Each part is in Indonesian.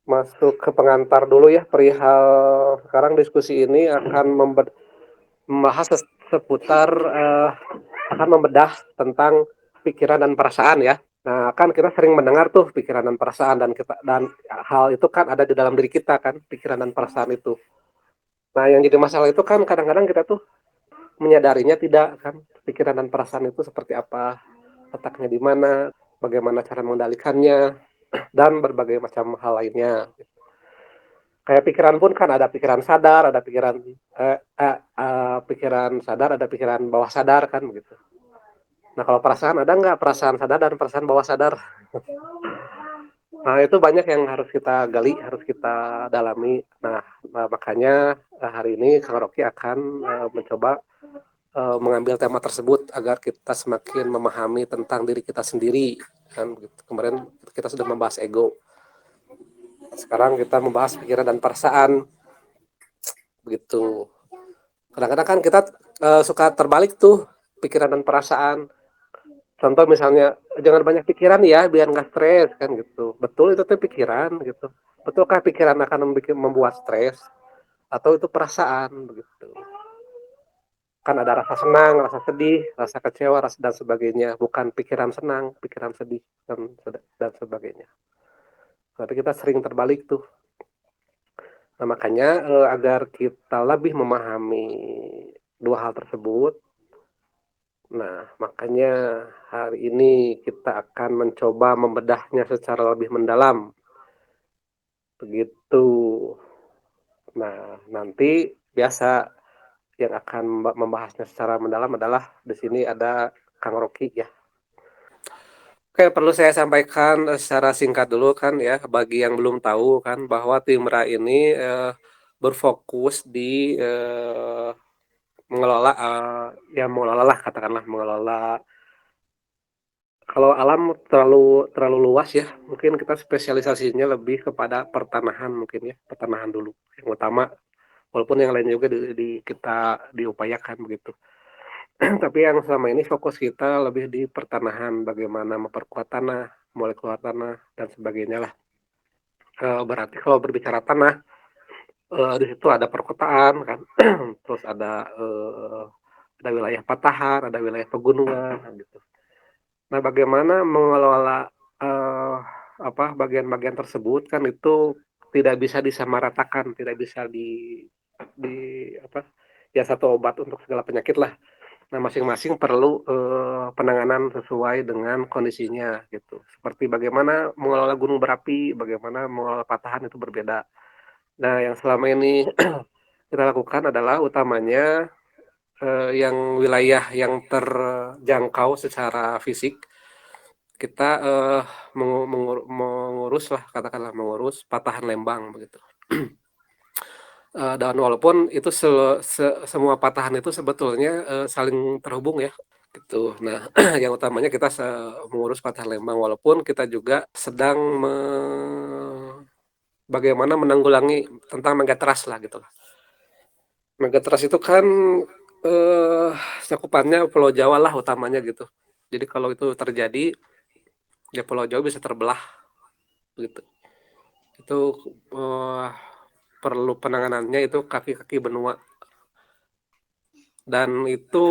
masuk ke pengantar dulu ya, perihal sekarang diskusi ini akan membahas seputar, akan membedah tentang pikiran dan perasaan ya. Nah, kan kita sering mendengar tuh pikiran dan perasaan dan hal itu kan ada di dalam diri kita kan, pikiran dan perasaan itu. Nah, yang jadi masalah itu kan kadang-kadang kita tuh menyadarinya tidak kan, pikiran dan perasaan itu seperti apa, letaknya di mana, bagaimana cara mengendalikannya, dan berbagai macam hal lainnya. Kayak pikiran pun kan ada pikiran sadar, ada pikiran sadar, ada pikiran bawah sadar kan begitu. Nah kalau perasaan ada nggak perasaan sadar dan perasaan bawah sadar? Nah itu banyak yang harus kita gali, harus kita dalami. Nah makanya hari ini Kang Rocky akan mencoba mengambil tema tersebut agar kita semakin memahami tentang diri kita sendiri. Kan begitu. Kemarin kita sudah membahas ego. Sekarang kita membahas pikiran dan perasaan begitu. Kadang-kadang kan kita suka terbalik tuh pikiran dan perasaan. Contoh misalnya jangan banyak pikiran ya biar nggak stres kan gitu. Betul itu tuh pikiran gitu. Betulkah pikiran akan membuat stres atau itu perasaan begitu. Kan ada rasa senang, rasa sedih, rasa kecewa, rasa dan sebagainya. Bukan pikiran senang, pikiran sedih dan sebagainya. Tapi kita sering terbalik tuh. Nah makanya agar kita lebih memahami dua hal tersebut. Nah, makanya hari ini kita akan mencoba membedahnya secara lebih mendalam. Begitu. Nah, nanti biasa yang akan membahasnya secara mendalam adalah di sini ada Kang Rocky ya. Oke, perlu saya sampaikan secara singkat dulu kan ya, bagi yang belum tahu kan bahwa Timra ini berfokus di mengelola, ya mengelola lah katakanlah mengelola. Kalau alam terlalu luas ya, mungkin kita spesialisasinya lebih kepada pertanahan mungkin ya, pertanahan dulu yang utama, walaupun yang lain juga kita diupayakan begitu. Tapi yang selama ini fokus kita lebih di pertanahan, bagaimana memperkuat tanah, molekul tanah dan sebagainya lah. Berarti kalau berbicara tanah, di situ ada perkotaan kan, terus ada wilayah patahan, ada wilayah pegunungan gitu. Nah, bagaimana mengelola bagian-bagian tersebut kan itu tidak bisa disamaratakan, tidak bisa di apa ya satu obat untuk segala penyakit lah. Nah, masing-masing perlu penanganan sesuai dengan kondisinya gitu. Seperti bagaimana mengelola gunung berapi, bagaimana mengelola patahan itu berbeda. Nah, yang selama ini kita lakukan adalah utamanya yang wilayah yang terjangkau secara fisik kita mengurus lah katakanlah mengurus patahan Lembang begitu. Dan walaupun itu semua patahan itu sebetulnya saling terhubung ya gitu. Nah, yang utamanya kita mengurus patahan Lembang walaupun kita juga sedang bagaimana menanggulangi tentang megatrust lah gitu. Megatrust itu kan eh, cakupannya Pulau Jawa lah utamanya gitu. Jadi kalau itu terjadi ya Pulau Jawa bisa terbelah gitu. Itu eh, perlu penanganannya itu kaki-kaki benua dan itu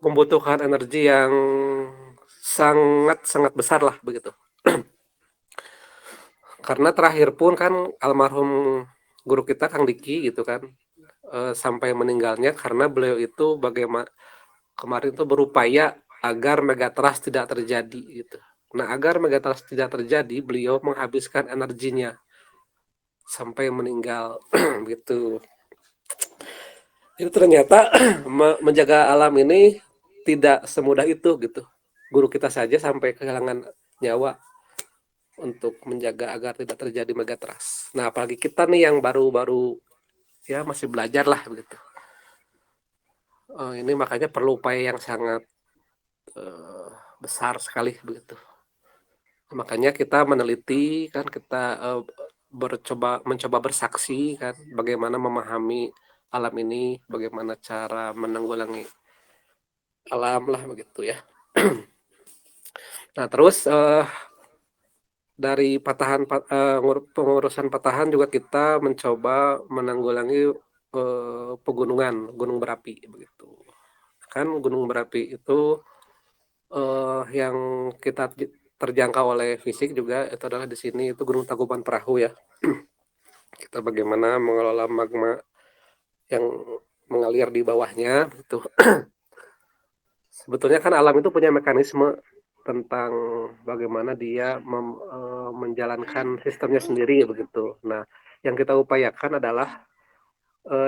membutuhkan energi yang sangat-sangat besar lah begitu. Karena terakhir pun kan almarhum guru kita Kang Diki gitu kan sampai meninggalnya karena beliau itu bagaimana kemarin tuh berupaya agar megatrust tidak terjadi gitu. Nah, agar megatrust tidak terjadi, beliau menghabiskan energinya sampai meninggal gitu. Itu ternyata menjaga alam ini tidak semudah itu gitu. Guru kita saja sampai kehilangan nyawa untuk menjaga agar tidak terjadi megatrust. Nah, apalagi kita nih yang baru-baru ya masih belajar lah begitu. Ini makanya perlu upaya yang sangat uh, besar sekali begitu. Makanya kita meneliti kan kita mencoba bersaksi kan bagaimana memahami alam ini, bagaimana cara menanggulangi alam lah begitu ya. Nah terus dari pengurusan patahan juga kita mencoba menanggulangi pegunungan, gunung berapi begitu. Kan gunung berapi itu yang kita terjangkau oleh fisik juga itu adalah di sini itu Gunung Tangkuban Perahu ya. Kita bagaimana mengelola magma yang mengalir di bawahnya itu. Sebetulnya kan alam itu punya mekanisme tentang bagaimana dia menjalankan sistemnya sendiri begitu. Nah, yang kita upayakan adalah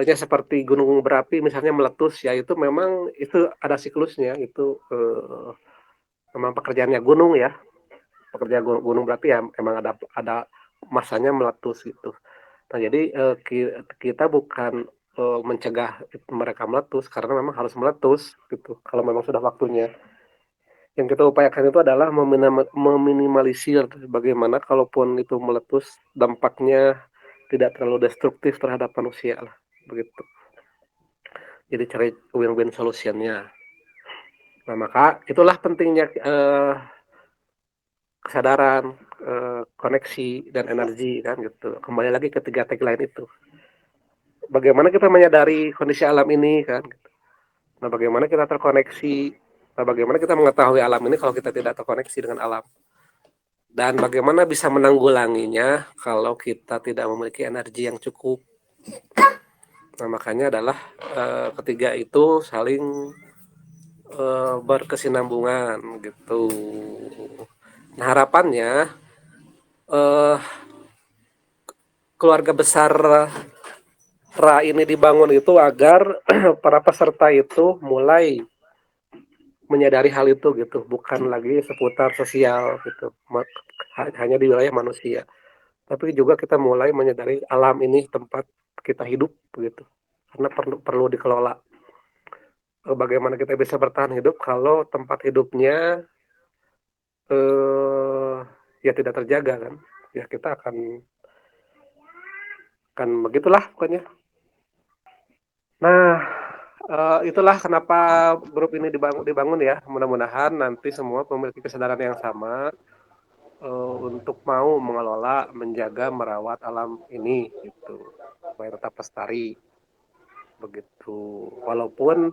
ya seperti gunung berapi misalnya meletus ya itu memang itu ada siklusnya itu memang pekerjaannya gunung ya. Pekerjaan gunung berapi ya emang ada masanya meletus gitu. Nah, jadi kita bukan mencegah mereka meletus karena memang harus meletus gitu. Kalau memang sudah waktunya. Yang kita upayakan itu adalah meminimalisir bagaimana kalaupun itu meletus dampaknya tidak terlalu destruktif terhadap manusia lah begitu. Jadi cari win-win solutionnya. Nah, maka itulah pentingnya kesadaran, koneksi dan energi kan gitu. Kembali lagi ke tiga tagline itu. Bagaimana kita menyadari kondisi alam ini kan? Nah, bagaimana kita terkoneksi? Nah, bagaimana kita mengetahui alam ini kalau kita tidak terkoneksi dengan alam? Dan bagaimana bisa menanggulanginya kalau kita tidak memiliki energi yang cukup? Nah, makanya adalah ketiga itu saling berkesinambungan gitu. Nah, harapannya eh, keluarga besar Ra ini dibangun itu agar para peserta itu mulai menyadari hal itu gitu, bukan lagi seputar sosial gitu, hanya di wilayah manusia, tapi juga kita mulai menyadari alam ini tempat kita hidup gitu, karena perlu dikelola. Bagaimana kita bisa bertahan hidup kalau tempat hidupnya eh, ya tidak terjaga kan? Ya kita akan begitulah pokoknya. Nah, itulah kenapa grup ini dibangun ya. Mudah-mudahan nanti semua memiliki kesadaran yang sama untuk mau mengelola, menjaga, merawat alam ini gitu supaya tetap lestari begitu. Walaupun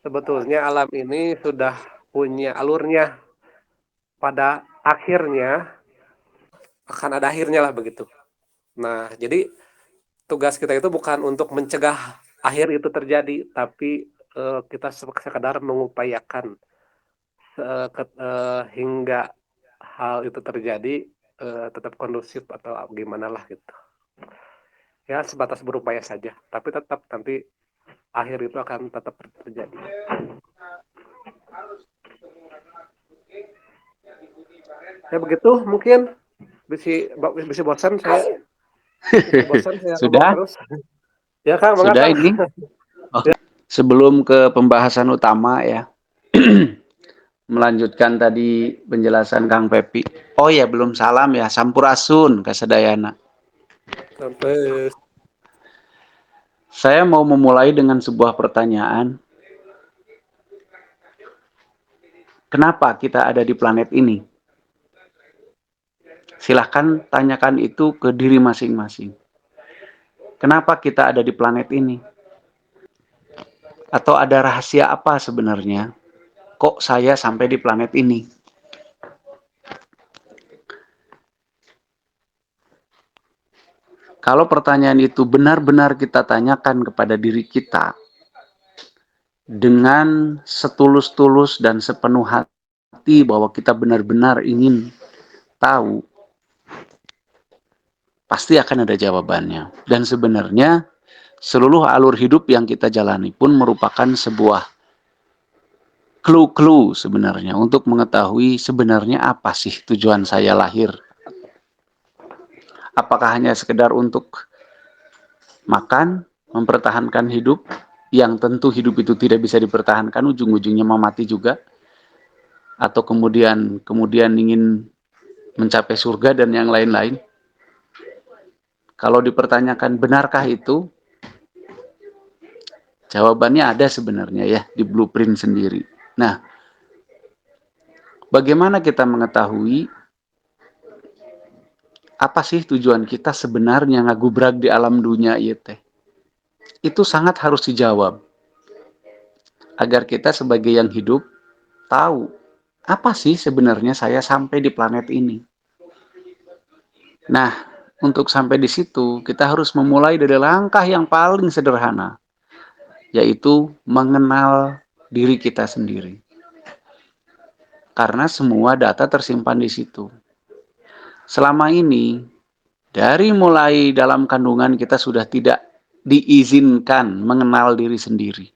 sebetulnya alam ini sudah punya alurnya, pada akhirnya akan ada akhirnya lah begitu. Nah, jadi tugas kita itu bukan untuk mencegah akhir itu terjadi, tapi kita sekadar mengupayakan hingga hal itu terjadi tetap kondusif atau gimana lah gitu. Ya sebatas berupaya saja, tapi tetap nanti akhir itu akan tetap terjadi. Ya begitu mungkin bisa bosan saya ngomong Sudah, terus. Ya Kang, mangga sudah Kang. ini. Oh, sebelum ke pembahasan utama ya, melanjutkan tadi penjelasan Kang Pepi. Oh ya, belum salam ya, Sampurasun Kasadayana. Sampai Saya mau memulai dengan sebuah pertanyaan. Kenapa kita ada di planet ini? Silahkan tanyakan itu ke diri masing-masing. Kenapa kita ada di planet ini? Atau ada rahasia apa sebenarnya? Kok saya sampai di planet ini? Kalau pertanyaan itu benar-benar kita tanyakan kepada diri kita dengan setulus-tulus dan sepenuh hati bahwa kita benar-benar ingin tahu, pasti akan ada jawabannya. Dan sebenarnya seluruh alur hidup yang kita jalani pun merupakan sebuah clue-clue sebenarnya untuk mengetahui sebenarnya apa sih tujuan saya lahir. Apakah hanya sekedar untuk makan, mempertahankan hidup, yang tentu hidup itu tidak bisa dipertahankan, ujung-ujungnya mati juga, atau kemudian ingin mencapai surga dan yang lain-lain. Kalau dipertanyakan benarkah itu, jawabannya ada sebenarnya ya di blueprint sendiri. Nah, bagaimana kita mengetahui Apa sih tujuan kita sebenarnya ngagubrak di alam dunia ieu teh? Itu sangat harus dijawab agar kita sebagai yang hidup tahu apa sih sebenarnya saya sampai di planet ini. Nah, untuk sampai di situ kita harus memulai dari langkah yang paling sederhana, yaitu mengenal diri kita sendiri. Karena semua data tersimpan di situ. Selama ini, dari mulai dalam kandungan kita sudah tidak diizinkan mengenal diri sendiri.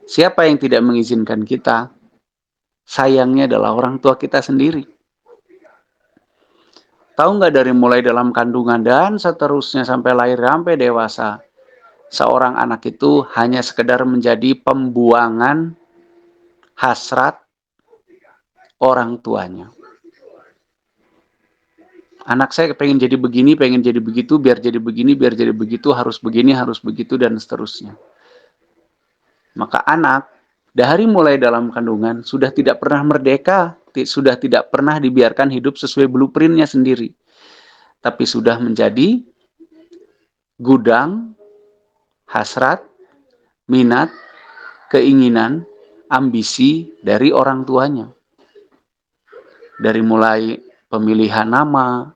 Siapa yang tidak mengizinkan kita? Sayangnya adalah orang tua kita sendiri. Tahu nggak dari mulai dalam kandungan dan seterusnya sampai lahir sampai dewasa, seorang anak itu hanya sekedar menjadi pembuangan hasrat orang tuanya. Anak saya pengen jadi begini, pengen jadi begitu, biar jadi begini, biar jadi begitu, harus begini, harus begitu, dan seterusnya. Maka anak dari mulai dalam kandungan sudah tidak pernah merdeka, sudah tidak pernah dibiarkan hidup sesuai blueprintnya sendiri, tapi sudah menjadi gudang hasrat, minat, keinginan, ambisi dari orang tuanya. Dari mulai pemilihan nama,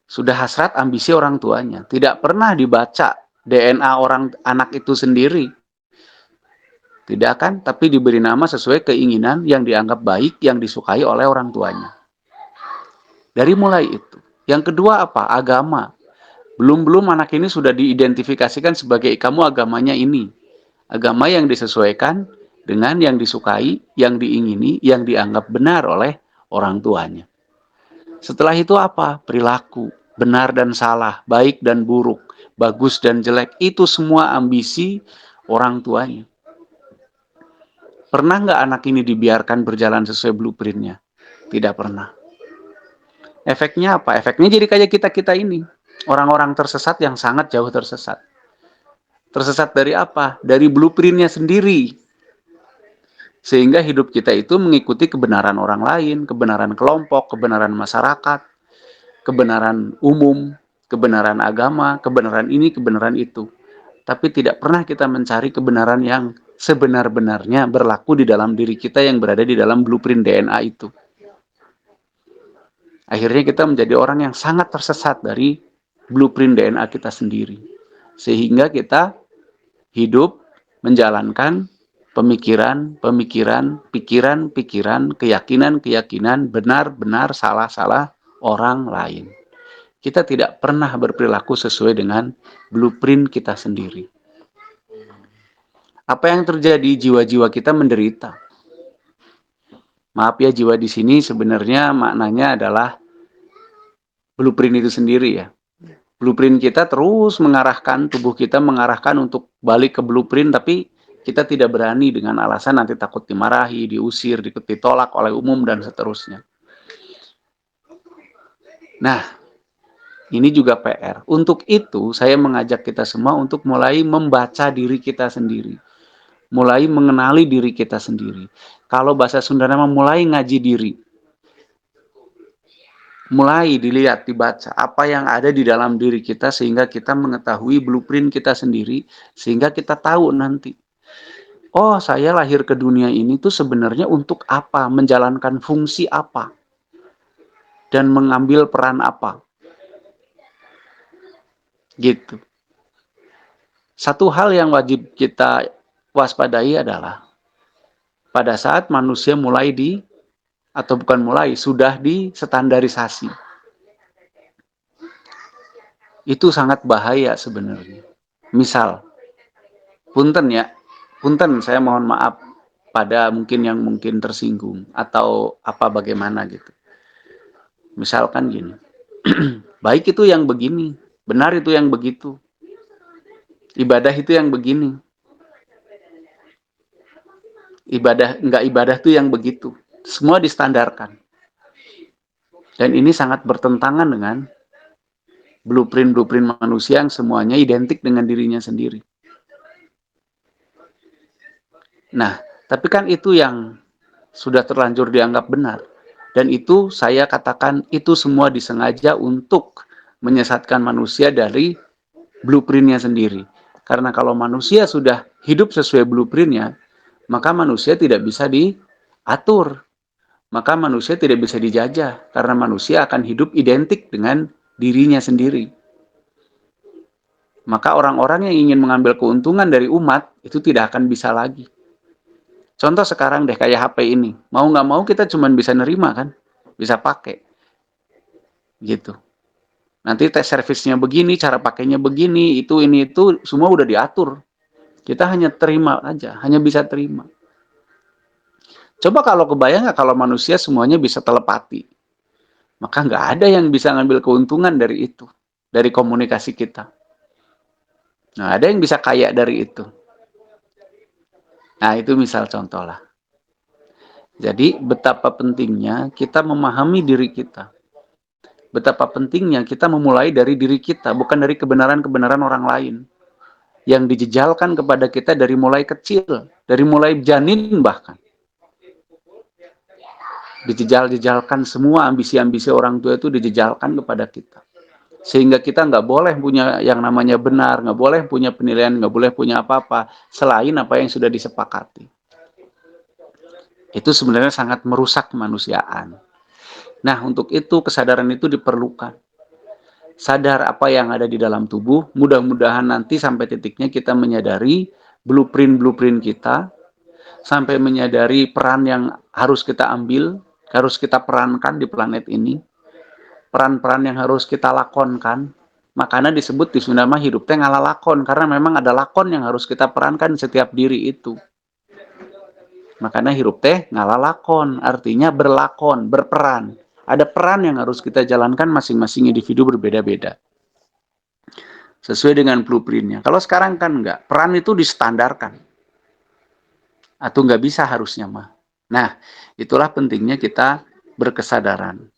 sudah hasrat ambisi orang tuanya. Tidak pernah dibaca DNA orang anak itu sendiri. Tidak kan? Tapi diberi nama sesuai keinginan yang dianggap baik, yang disukai oleh orang tuanya. Dari mulai itu. Yang kedua apa? Agama. Belum-belum anak ini sudah diidentifikasikan sebagai kamu agamanya ini. Agama yang disesuaikan dengan yang disukai, yang diingini, yang dianggap benar oleh orang tuanya. Setelah itu apa? Perilaku. Benar dan salah, baik dan buruk, bagus dan jelek. Itu semua ambisi orang tuanya. Pernah nggak anak ini dibiarkan berjalan sesuai blueprintnya? Tidak pernah. Efeknya apa? Efeknya jadi kayak kita-kita ini. Orang-orang tersesat yang sangat jauh tersesat. Tersesat dari apa? Dari blueprintnya sendiri. Sehingga hidup kita itu mengikuti kebenaran orang lain, kebenaran kelompok, kebenaran masyarakat, kebenaran umum, kebenaran agama, kebenaran ini, kebenaran itu. Tapi tidak pernah kita mencari kebenaran yang sebenar-benarnya berlaku di dalam diri kita yang berada di dalam blueprint DNA itu. Akhirnya kita menjadi orang yang sangat tersesat dari blueprint DNA kita sendiri. Sehingga kita hidup menjalankan pemikiran, pikiran, keyakinan, benar, salah orang lain. Kita tidak pernah berperilaku sesuai dengan blueprint kita sendiri. Apa yang terjadi? Jiwa-jiwa kita menderita. Maaf ya, jiwa di sini sebenarnya maknanya adalah blueprint itu sendiri ya. Blueprint kita terus mengarahkan, tubuh kita mengarahkan untuk balik ke blueprint, tapi kita tidak berani dengan alasan nanti takut dimarahi, diusir, ditolak oleh umum, dan seterusnya. Nah, ini juga PR. Untuk itu, saya mengajak kita semua untuk mulai membaca diri kita sendiri. Mulai mengenali diri kita sendiri. Kalau bahasa Sunda nama mulai ngaji diri. Mulai dilihat, dibaca apa yang ada di dalam diri kita sehingga kita mengetahui blueprint kita sendiri, sehingga kita tahu nanti, oh saya lahir ke dunia ini tuh sebenarnya untuk apa, menjalankan fungsi apa, dan mengambil peran apa. Gitu. Satu hal yang wajib kita waspadai adalah pada saat manusia mulai atau bukan mulai, sudah distandarisasi. Itu sangat bahaya sebenarnya. Misal, punten saya mohon maaf pada mungkin yang mungkin tersinggung atau apa bagaimana gitu. Misalkan gini, baik itu yang begini, benar itu yang begitu, ibadah itu yang begini, enggak ibadah itu yang begitu. Semua distandarkan. Dan ini sangat bertentangan dengan blueprint manusia yang semuanya identik dengan dirinya sendiri. Nah, tapi kan itu yang sudah terlanjur dianggap benar. Dan itu saya katakan itu semua disengaja untuk menyesatkan manusia dari blueprintnya sendiri. Karena kalau manusia sudah hidup sesuai blueprintnya, maka manusia tidak bisa diatur. Maka manusia tidak bisa dijajah. Karena manusia akan hidup identik dengan dirinya sendiri. Maka orang-orang yang ingin mengambil keuntungan dari umat, itu tidak akan bisa lagi. Contoh sekarang deh, kayak HP ini. Mau nggak mau kita cuma bisa nerima kan? Bisa pakai. Gitu. Nanti tes servisnya begini, cara pakainya begini, itu, ini, itu, semua udah diatur. Kita hanya terima aja, hanya bisa terima. Coba kalau kebayang nggak kalau manusia semuanya bisa telepati. Maka nggak ada yang bisa ngambil keuntungan dari itu. Dari komunikasi kita. Nah, ada yang bisa kaya dari itu. Nah, itu misal contoh lah. Jadi, betapa pentingnya kita memahami diri kita. Betapa pentingnya kita memulai dari diri kita, bukan dari kebenaran-kebenaran orang lain. Yang dijejalkan kepada kita dari mulai kecil, dari mulai janin bahkan. Dijejal-jejalkan semua ambisi-ambisi orang tua itu dijejalkan kepada kita. Sehingga kita nggak boleh punya yang namanya benar, nggak boleh punya penilaian, nggak boleh punya apa-apa selain apa yang sudah disepakati. Itu sebenarnya sangat merusak kemanusiaan. Nah, untuk itu kesadaran itu diperlukan. Sadar apa yang ada di dalam tubuh, mudah-mudahan nanti sampai titiknya kita menyadari blueprint-blueprint kita, sampai menyadari peran yang harus kita ambil, harus kita perankan di planet ini, peran-peran yang harus kita lakonkan. Makanya disebut di Sunda mah hidup teh ngalah lakon, karena memang ada lakon yang harus kita perankan setiap diri itu. Makanya hidup teh ngalah lakon, artinya berlakon, berperan. Ada peran yang harus kita jalankan masing-masing individu berbeda-beda. Sesuai dengan blueprintnya. Kalau sekarang kan enggak, peran itu distandarkan. Atau enggak bisa harusnya mah. Nah, itulah pentingnya kita berkesadaran.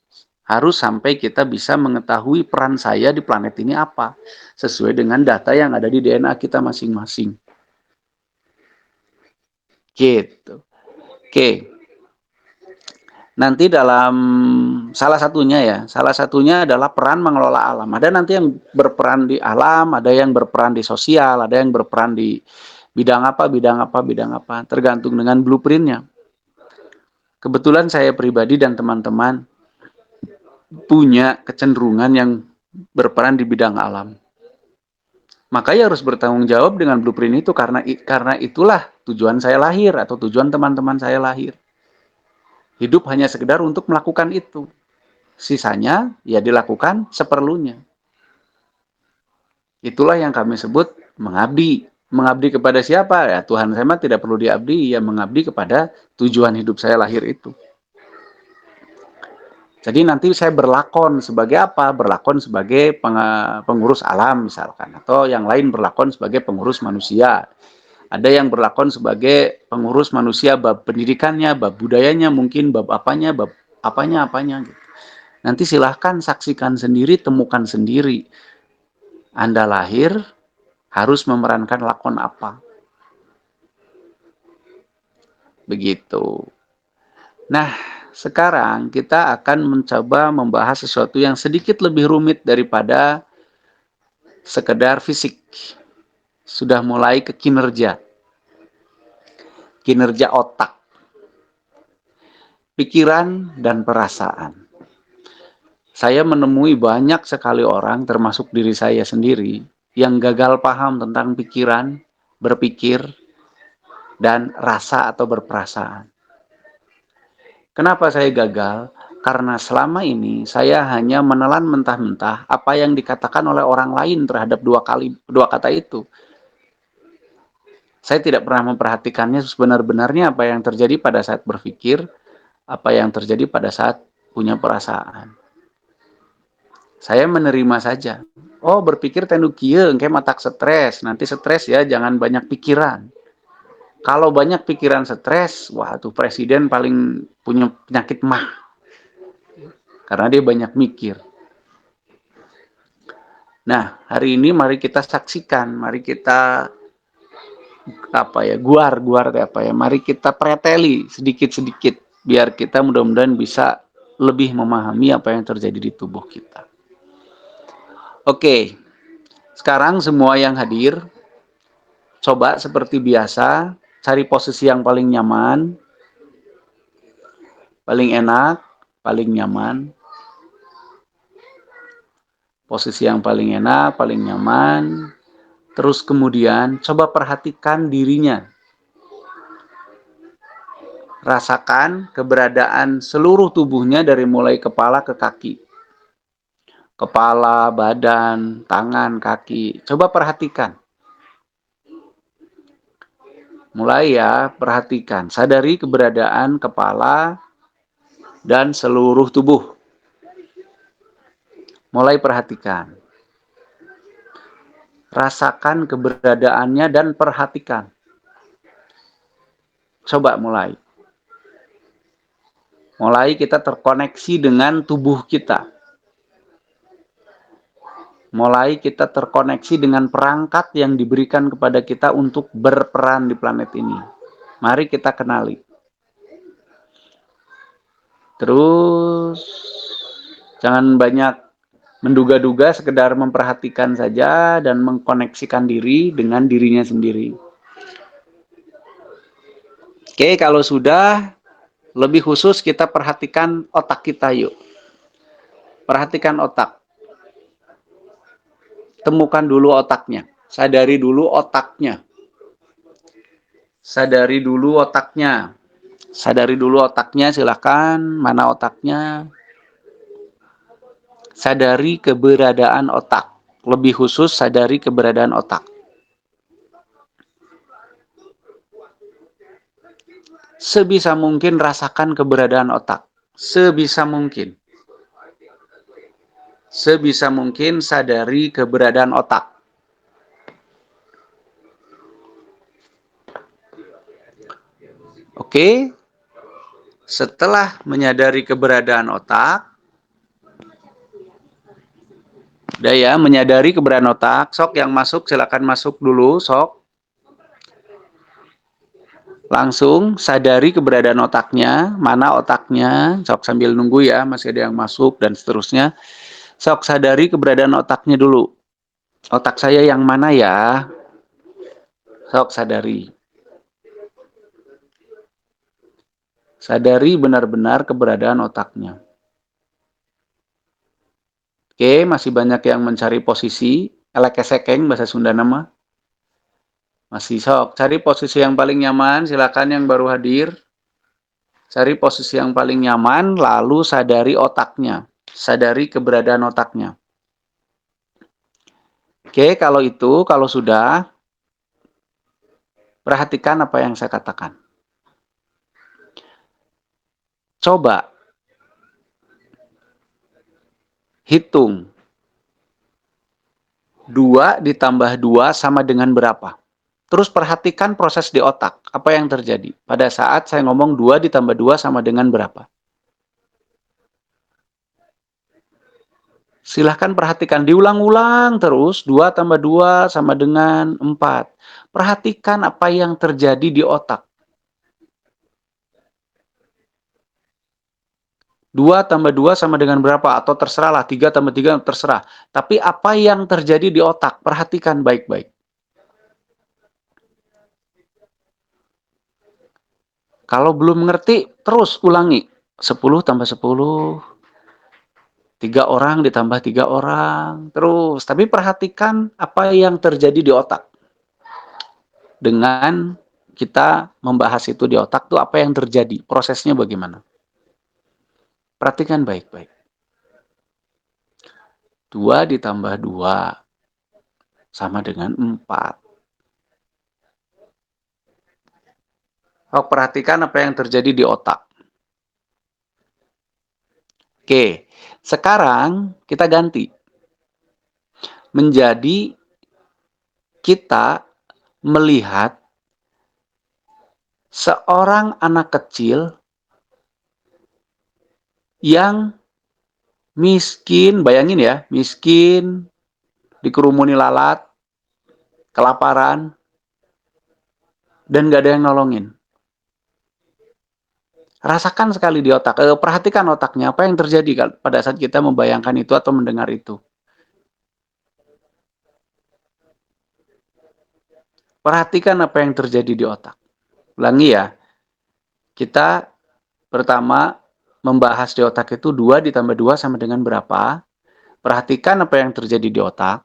Harus sampai kita bisa mengetahui peran saya di planet ini apa. Sesuai dengan data yang ada di DNA kita masing-masing. Gitu. Oke. Nanti dalam salah satunya adalah peran mengelola alam. Ada nanti yang berperan di alam, ada yang berperan di sosial, ada yang berperan di bidang apa. Tergantung dengan blueprintnya. Kebetulan saya pribadi dan teman-teman punya kecenderungan yang berperan di bidang alam. Makanya harus bertanggung jawab dengan blueprint itu karena itulah tujuan saya lahir atau tujuan teman-teman saya lahir. Hidup hanya sekedar untuk melakukan itu. Sisanya ya dilakukan seperlunya. Itulah yang kami sebut mengabdi. Mengabdi kepada siapa? Ya Tuhan saya mah tidak perlu diabdi, ya mengabdi kepada tujuan hidup saya lahir itu. Jadi nanti saya berlakon sebagai apa? Berlakon sebagai pengurus alam misalkan. Atau yang lain berlakon sebagai pengurus manusia. Ada yang berlakon sebagai pengurus manusia, bab pendidikannya, bab budayanya, mungkin bab apanya gitu. Nanti silahkan saksikan sendiri, temukan sendiri. Anda lahir harus memerankan lakon apa. Begitu. Nah, sekarang kita akan mencoba membahas sesuatu yang sedikit lebih rumit daripada sekedar fisik. Sudah mulai ke kinerja. Kinerja otak. Pikiran dan perasaan. Saya menemui banyak sekali orang, termasuk diri saya sendiri, yang gagal paham tentang pikiran, berpikir, dan rasa atau berperasaan. Kenapa saya gagal? Karena selama ini saya hanya menelan mentah-mentah apa yang dikatakan oleh orang lain terhadap dua kata itu. Saya tidak pernah memperhatikannya sebenar-benarnya apa yang terjadi pada saat berpikir, apa yang terjadi pada saat punya perasaan. Saya menerima saja. Oh, berpikir tenu kieu engke matak stres, nanti stres ya, jangan banyak pikiran. Kalau banyak pikiran stres, wah tuh presiden paling punya penyakit mah. Karena dia banyak mikir. Nah, hari ini mari kita saksikan, mari kita guar mari kita preteli sedikit-sedikit biar kita mudah-mudahan bisa lebih memahami apa yang terjadi di tubuh kita. Oke, sekarang semua yang hadir, coba seperti biasa, cari posisi yang paling nyaman, paling enak, paling nyaman. Posisi yang paling enak, paling nyaman. Terus kemudian coba perhatikan dirinya. Rasakan keberadaan seluruh tubuhnya dari mulai kepala ke kaki. Kepala, badan, tangan, kaki. Coba perhatikan. Mulai ya, perhatikan. Sadari keberadaan kepala dan seluruh tubuh. Mulai perhatikan. Rasakan keberadaannya dan perhatikan. Coba mulai. Mulai kita terkoneksi dengan tubuh kita. Mulai kita terkoneksi dengan perangkat yang diberikan kepada kita untuk berperan di planet ini. Mari kita kenali. Terus, jangan banyak menduga-duga, sekedar memperhatikan saja dan mengkoneksikan diri dengan dirinya sendiri. Oke, kalau sudah, lebih khusus kita perhatikan otak kita yuk. Perhatikan otak. Temukan dulu otaknya. Sadari dulu otaknya. Sadari dulu otaknya. Sadari dulu otaknya, silakan. Mana otaknya? Sadari keberadaan otak. Lebih khusus, sadari keberadaan otak. Sebisa mungkin rasakan keberadaan otak. Sebisa mungkin. Sebisa mungkin sadari keberadaan otak. Oke, setelah menyadari keberadaan otak, udah ya, menyadari keberadaan otak, sok yang masuk silakan masuk dulu, sok. Langsung sadari keberadaan otaknya, mana otaknya, sok sambil nunggu ya, masih ada yang masuk dan seterusnya. Sok sadari keberadaan otaknya dulu. Otak saya yang mana ya? Sok sadari. Sadari benar-benar keberadaan otaknya. Oke, masih banyak yang mencari posisi. Elekesekeng bahasa Sunda nama. Masih sok. Cari posisi yang paling nyaman. Silakan yang baru hadir. Cari posisi yang paling nyaman, lalu sadari otaknya. Sadari keberadaan otaknya. Oke, kalau sudah, perhatikan apa yang saya katakan. Coba hitung 2 ditambah 2 sama dengan berapa. Terus perhatikan proses di otak. Apa yang terjadi? Pada saat saya ngomong 2 ditambah 2 sama dengan berapa. Silahkan perhatikan. Diulang-ulang terus. 2 tambah 2 sama dengan 4. Perhatikan apa yang terjadi di otak. 2 tambah 2 sama dengan berapa? Atau terserahlah, 3 tambah 3 terserah. Tapi apa yang terjadi di otak? Perhatikan baik-baik. Kalau belum mengerti, terus ulangi. 10 tambah 10. 3 orang ditambah 3 orang. Terus, tapi perhatikan apa yang terjadi di otak. Dengan kita membahas itu di otak tuh apa yang terjadi, prosesnya bagaimana. Perhatikan baik-baik. 2 ditambah 2 sama dengan 4. Oh, perhatikan apa yang terjadi di otak. Oke, sekarang kita ganti. Menjadi kita melihat seorang anak kecil yang miskin, bayangin ya, miskin, dikerumuni lalat, kelaparan, dan gak ada yang nolongin. Rasakan sekali di otak, perhatikan otaknya, apa yang terjadi pada saat kita membayangkan itu atau mendengar itu. Perhatikan apa yang terjadi di otak. Ulangi ya, kita pertama membahas di otak itu 2 ditambah 2 sama dengan berapa. Perhatikan apa yang terjadi di otak.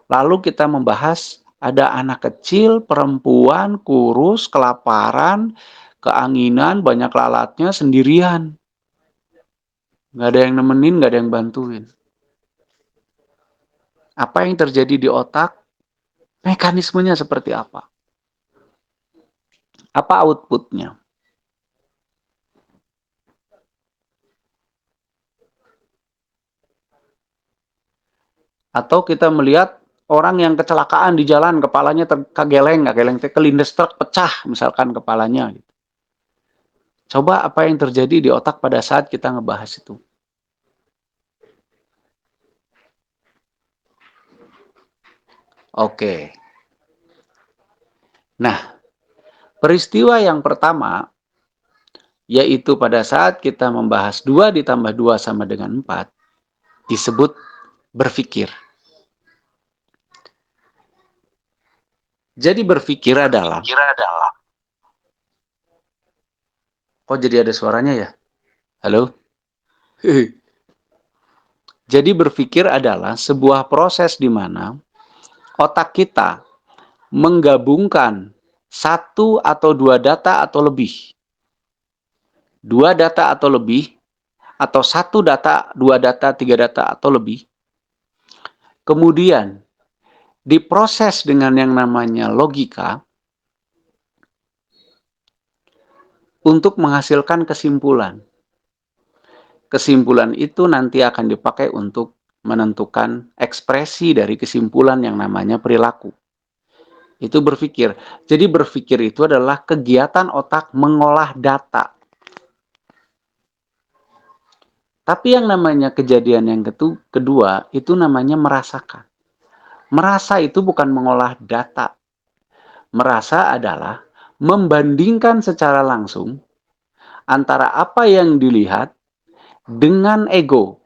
Lalu kita membahas ada anak kecil, perempuan, kurus, kelaparan, keanginan, banyak lalatnya, sendirian. Nggak ada yang nemenin, nggak ada yang bantuin. Apa yang terjadi di otak, mekanismenya seperti apa? Apa outputnya? Atau kita melihat orang yang kecelakaan di jalan, kepalanya kageleng, kelindes truk pecah misalkan kepalanya. Coba apa yang terjadi di otak pada saat kita ngebahas itu. Oke. Nah, peristiwa yang pertama, yaitu pada saat kita membahas 2 ditambah 2 sama dengan 4, disebut berpikir. Jadi berpikir adalah, kok jadi ada suaranya ya? Halo? Jadi berpikir adalah sebuah proses di mana otak kita menggabungkan 1 atau 2 data atau lebih. 2 data atau lebih, atau 1 data, 2 data, 3 data atau lebih. Kemudian diproses dengan yang namanya logika untuk menghasilkan kesimpulan. Kesimpulan itu nanti akan dipakai untuk menentukan ekspresi dari kesimpulan yang namanya perilaku. Itu berpikir. Jadi berpikir itu adalah kegiatan otak mengolah data. Tapi yang namanya kejadian yang kedua, itu namanya merasakan. Merasa itu bukan mengolah data. Merasa adalah membandingkan secara langsung antara apa yang dilihat dengan ego.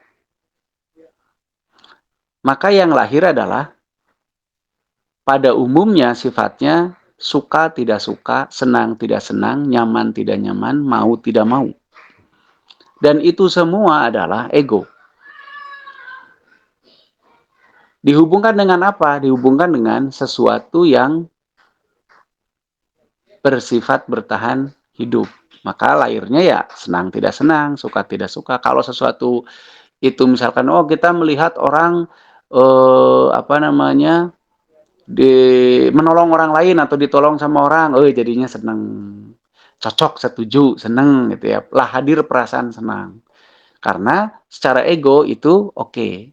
Maka yang lahir adalah pada umumnya sifatnya suka tidak suka, senang tidak senang, nyaman tidak nyaman, mau tidak mau. Dan itu semua adalah ego. Dihubungkan dengan apa? Dihubungkan dengan sesuatu yang bersifat bertahan hidup. Maka lahirnya ya senang tidak senang, suka tidak suka. Kalau sesuatu itu misalkan, oh kita melihat orang menolong orang lain atau ditolong sama orang, jadinya senang, cocok, setuju, senang gitu ya. Lah hadir perasaan senang. Karena secara ego itu oke.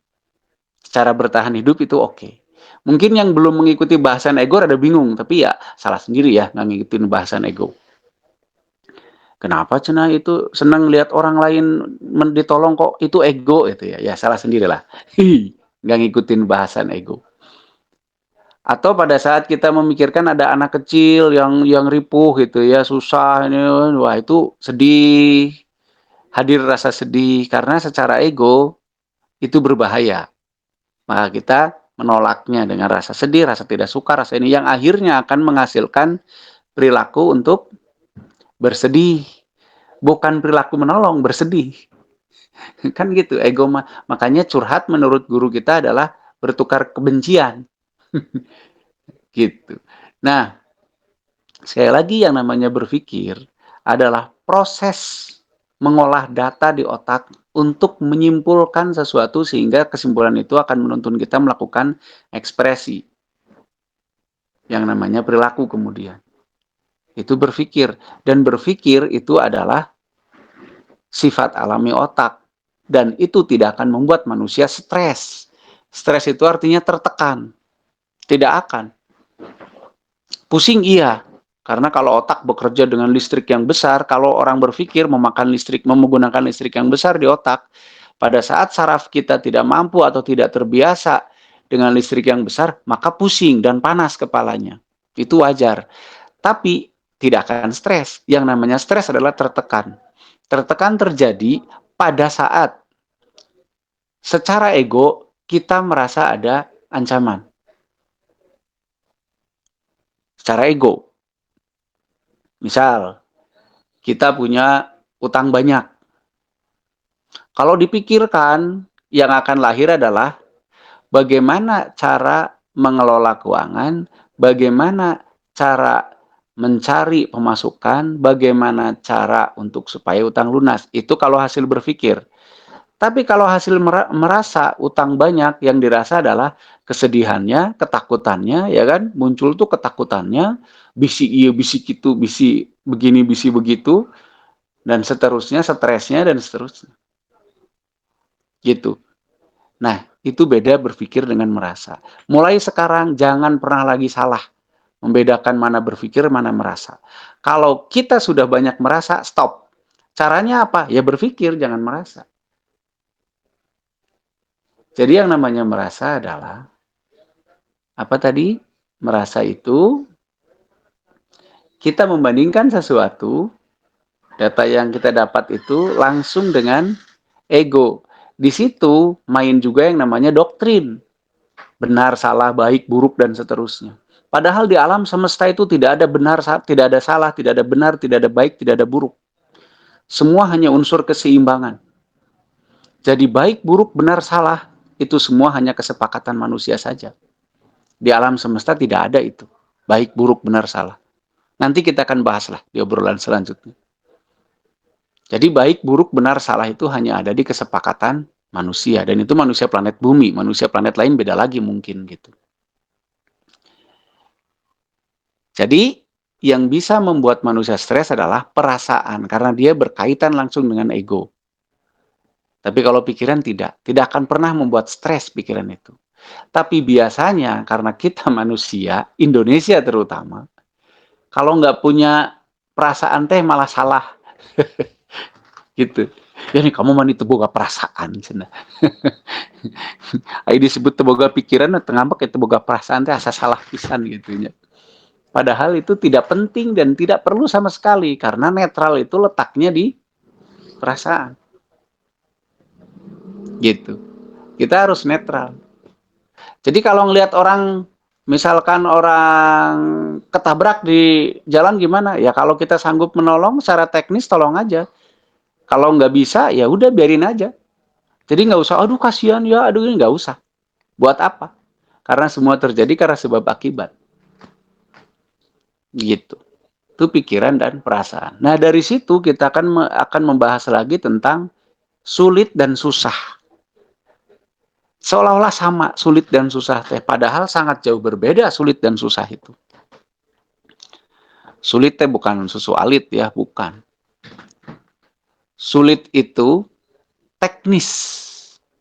Secara bertahan hidup itu oke. Mungkin yang belum mengikuti bahasan ego ada bingung, tapi ya salah sendiri ya nggak ngikutin bahasan ego. Kenapa cenah itu senang lihat orang lain ditolong kok itu ego itu ya? Ya salah sendirilah. Nggak ngikutin bahasan ego. Atau pada saat kita memikirkan ada anak kecil yang ripuh gitu ya, susah ini, wah itu sedih. Hadir rasa sedih karena secara ego itu berbahaya. Maka kita menolaknya dengan rasa sedih, rasa tidak suka, rasa ini yang akhirnya akan menghasilkan perilaku untuk bersedih. Bukan perilaku menolong, bersedih. Kan gitu, ego makanya curhat menurut guru kita adalah bertukar kebencian. Gitu. Nah, sekali lagi yang namanya berpikir adalah proses mengolah data di otak untuk menyimpulkan sesuatu sehingga kesimpulan itu akan menuntun kita melakukan ekspresi yang namanya perilaku kemudian. Itu berpikir. Dan berpikir itu adalah sifat alami otak. Dan itu tidak akan membuat manusia stres. Stres itu artinya tertekan. Tidak akan. Pusing iya. Karena kalau otak bekerja dengan listrik yang besar, kalau orang berpikir menggunakan listrik yang besar di otak, pada saat saraf kita tidak mampu atau tidak terbiasa dengan listrik yang besar, maka pusing dan panas kepalanya. Itu wajar. Tapi tidak akan stres. Yang namanya stres adalah tertekan. Tertekan terjadi pada saat secara ego kita merasa ada ancaman. Secara ego. Misal, kita punya utang banyak. Kalau dipikirkan, yang akan lahir adalah bagaimana cara mengelola keuangan, bagaimana cara mencari pemasukan, bagaimana cara untuk supaya utang lunas. Itu kalau hasil berpikir. Tapi kalau hasil merasa utang banyak, yang dirasa adalah kesedihannya, ketakutannya, ya kan? Muncul tuh ketakutannya, bisi iya, bisi gitu, bisi begini, bisi begitu, dan seterusnya, stresnya, dan seterusnya. Gitu. Nah, itu beda berpikir dengan merasa. Mulai sekarang jangan pernah lagi salah membedakan mana berpikir, mana merasa. Kalau kita sudah banyak merasa, stop. Caranya apa? Ya berpikir, jangan merasa. Jadi yang namanya merasa adalah, apa tadi? Merasa itu, kita membandingkan sesuatu, data yang kita dapat itu langsung dengan ego. Di situ main juga yang namanya doktrin. Benar, salah, baik, buruk, dan seterusnya. Padahal di alam semesta itu tidak ada benar, tidak ada salah, tidak ada benar, tidak ada baik, tidak ada buruk. Semua hanya unsur keseimbangan. Jadi baik, buruk, benar, salah, itu semua hanya kesepakatan manusia saja. Di alam semesta tidak ada itu. Baik, buruk, benar, salah. Nanti kita akan bahaslah di obrolan selanjutnya. Jadi baik, buruk, benar, salah itu hanya ada di kesepakatan manusia. Dan itu manusia planet bumi. Manusia planet lain beda lagi mungkin gitu. Jadi yang bisa membuat manusia stres adalah perasaan. Karena dia berkaitan langsung dengan ego. Tapi kalau pikiran tidak akan pernah membuat stres pikiran itu. Tapi biasanya karena kita manusia, Indonesia terutama, kalau nggak punya perasaan teh malah salah. Gitu. Ya nih kamu mani teboga perasaan. Ayo disebut teboga pikiran, tengah pakai teboga perasaan teh asa salah pisan gitu ya. Padahal itu tidak penting dan tidak perlu sama sekali. Karena netral itu letaknya di perasaan. Gitu. Kita harus netral. Jadi kalau ngelihat orang, misalkan orang ketabrak di jalan gimana? Ya kalau kita sanggup menolong secara teknis tolong aja. Kalau nggak bisa ya udah biarin aja. Jadi nggak usah, aduh kasihan ya, aduh ini nggak usah. Buat apa? Karena semua terjadi karena sebab akibat. Gitu. Itu pikiran dan perasaan. Nah dari situ kita akan membahas lagi tentang sulit dan susah. Seolah-olah sama sulit dan susah teh, padahal sangat jauh berbeda sulit dan susah itu. Sulit teh bukan susu alit ya, bukan. Sulit itu teknis.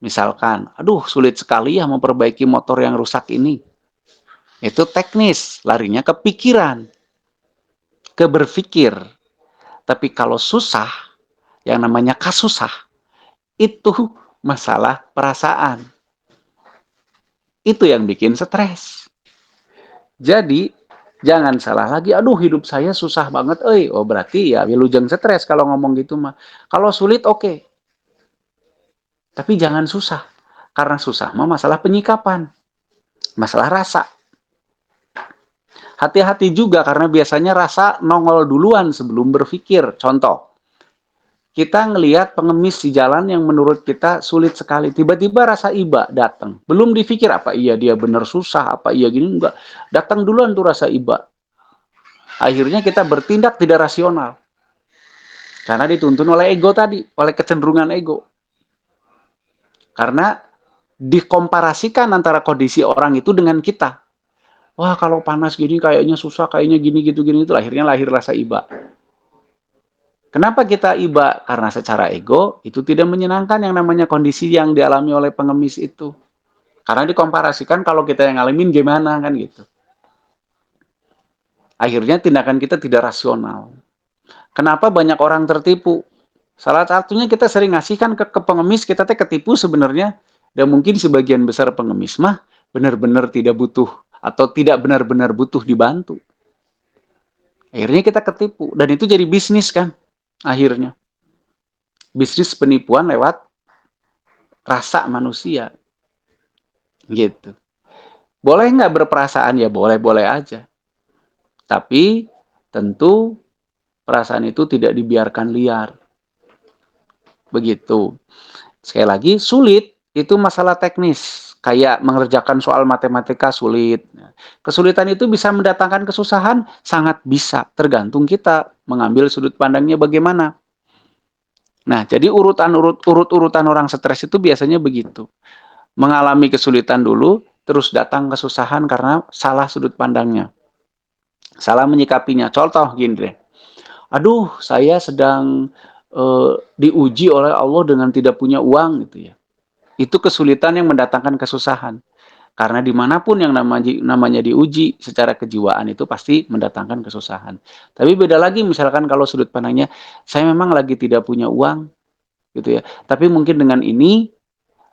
Misalkan, aduh sulit sekali ya memperbaiki motor yang rusak ini. Itu teknis, larinya ke pikiran, ke berpikir. Tapi kalau susah, yang namanya kasusah, itu masalah perasaan. Itu yang bikin stres. Jadi, jangan salah lagi, aduh hidup saya susah banget, oh berarti ya wilujeng stres kalau ngomong gitu mah. Kalau sulit oke. Tapi jangan susah. Karena susah mah masalah penyikapan. Masalah rasa. Hati-hati juga karena biasanya rasa nongol duluan sebelum berpikir. Contoh, kita ngelihat pengemis di jalan yang menurut kita sulit sekali. Tiba-tiba rasa iba datang. Belum dipikir apa iya dia benar susah, apa iya gini, enggak. Datang duluan tuh rasa iba. Akhirnya kita bertindak tidak rasional. Karena dituntun oleh ego tadi, oleh kecenderungan ego. Karena dikomparasikan antara kondisi orang itu dengan kita. Wah kalau panas gini kayaknya susah, kayaknya gini gitu gini itu akhirnya lahir rasa iba. Kenapa kita iba? Karena secara ego itu tidak menyenangkan yang namanya kondisi yang dialami oleh pengemis itu. Karena dikomparasikan kalau kita yang ngalamin gimana kan gitu. Akhirnya tindakan kita tidak rasional. Kenapa banyak orang tertipu? Salah satunya kita sering ngasihkan ke pengemis, kita teh ketipu sebenarnya. Dan mungkin sebagian besar pengemis mah benar-benar tidak butuh atau tidak benar-benar butuh dibantu. Akhirnya kita ketipu dan itu jadi bisnis kan akhirnya. Bisnis penipuan lewat rasa manusia gitu. Boleh nggak berperasaan? Ya boleh-boleh aja. Tapi tentu perasaan itu tidak dibiarkan liar. Begitu. Sekali lagi, sulit itu masalah teknis. Kayak mengerjakan soal matematika sulit. Kesulitan itu bisa mendatangkan kesusahan? Sangat bisa. Tergantung kita mengambil sudut pandangnya bagaimana. Nah, jadi urut-urutan orang stres itu biasanya begitu. Mengalami kesulitan dulu, terus datang kesusahan karena salah sudut pandangnya. Salah menyikapinya. Contoh gini deh. Aduh, saya sedang diuji oleh Allah dengan tidak punya uang gitu ya. Itu kesulitan yang mendatangkan kesusahan. Karena dimanapun yang namanya diuji secara kejiwaan itu pasti mendatangkan kesusahan. Tapi beda lagi misalkan kalau sudut pandangnya, saya memang lagi tidak punya uang gitu ya. Tapi mungkin dengan ini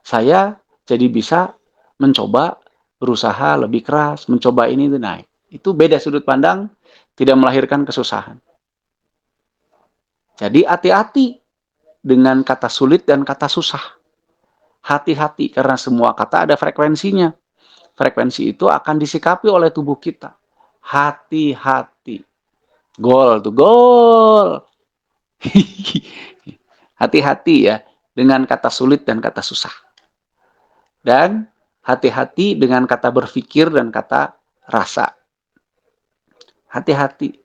saya jadi bisa mencoba berusaha lebih keras, mencoba ini itu naik. Itu beda sudut pandang, tidak melahirkan kesusahan. Jadi hati-hati dengan kata sulit dan kata susah. Hati-hati karena semua kata ada frekuensinya. Frekuensi itu akan disikapi oleh tubuh kita. Hati-hati. Gol tuh, gol. Hati-hati ya dengan kata sulit dan kata susah. Dan hati-hati dengan kata berpikir dan kata rasa. Hati-hati.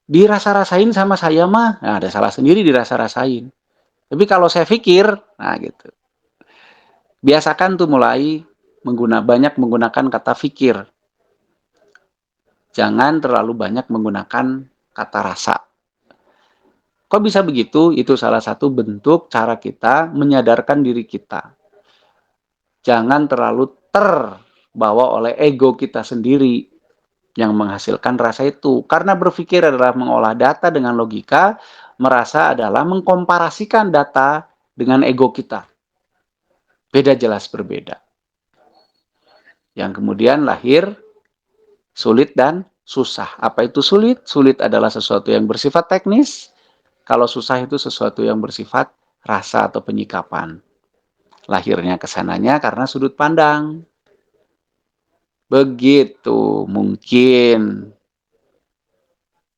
Dirasa-rasain sama saya mah, nah ada salah sendiri dirasa-rasain. Tapi kalau saya pikir, nah gitu. Biasakan tuh mulai banyak menggunakan kata pikir. Jangan terlalu banyak menggunakan kata rasa. Kok bisa begitu? Itu salah satu bentuk cara kita menyadarkan diri kita. Jangan terlalu terbawa oleh ego kita sendiri yang menghasilkan rasa itu. Karena berpikir adalah mengolah data dengan logika, merasa adalah mengkomparasikan data dengan ego kita. Beda jelas berbeda. Yang kemudian lahir sulit dan susah. Apa itu sulit? Sulit adalah sesuatu yang bersifat teknis. Kalau susah itu sesuatu yang bersifat rasa atau penyikapan. Lahirnya kesananya karena sudut pandang. Begitu mungkin.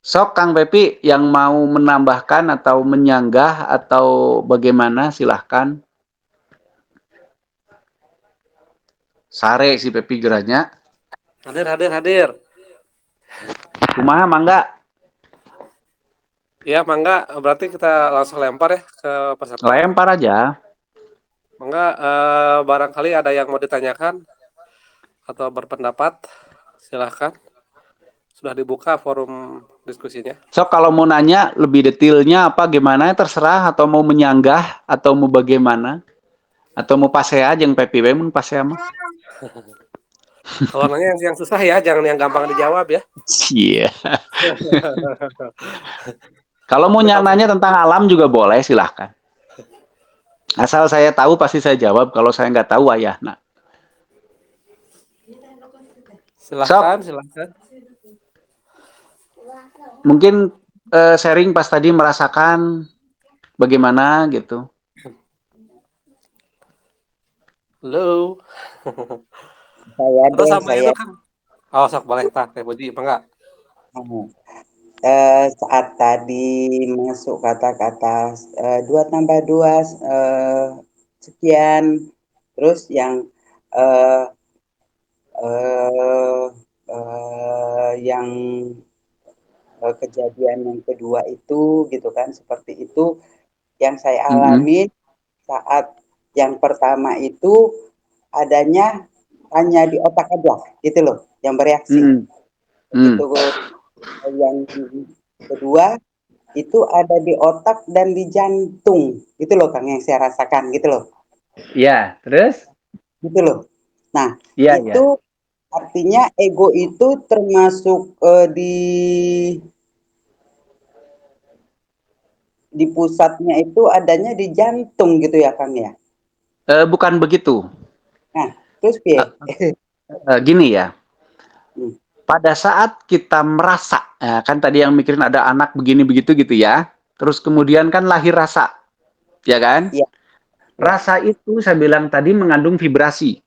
Sok Kang Pepi yang mau menambahkan atau menyanggah atau bagaimana silahkan. Sare si Pepi geranya. Hadir, hadir, hadir. Kumaha mangga? Ya, Mangga, berarti kita langsung lempar ya ke peserta. Lempar aja. Mangga, barangkali ada yang mau ditanyakan atau berpendapat, silahkan. Sudah dibuka forum diskusinya. Sok kalau mau nanya lebih detailnya apa gimana terserah atau mau menyanggah atau mau bagaimana atau mau pasea yang Pepi we mun pasea mah. Kalau nanya yang susah ya, jangan yang gampang dijawab ya. Iya. Kalau mau Tapi kalau nanya tentang alam juga boleh silahkan. Asal saya tahu pasti saya jawab. Kalau saya nggak tahu ayah. Nah, silahkan, sok silahkan. mungkin sharing pas tadi merasakan bagaimana gitu. Halo. Saya Atau deh, sama itu saya kan. Oh, sok boleh tak, Teh Puji, apa enggak? saat tadi masuk kata-kata 2 tambah 2 sekian, terus yang eh, eh, yang kejadian yang kedua itu gitu kan, seperti itu yang saya Mm -mm. alami saat yang pertama itu adanya hanya di otak aja gitu loh yang bereaksi. Mm Begitu -mm. yang kedua itu ada di otak dan di jantung gitu loh Kang yang saya rasakan gitu loh Ya, terus? gitu loh. Nah Iya, itu ya. artinya ego itu termasuk di pusatnya itu adanya di jantung gitu ya Kang ya. Bukan begitu. Nah terus Pie. Gini ya. pada saat kita merasa, ya kan tadi yang mikirin ada anak begini begitu gitu ya, terus kemudian kan lahir rasa, ya kan? Iya, iya, Rasa itu saya bilang tadi mengandung vibrasi.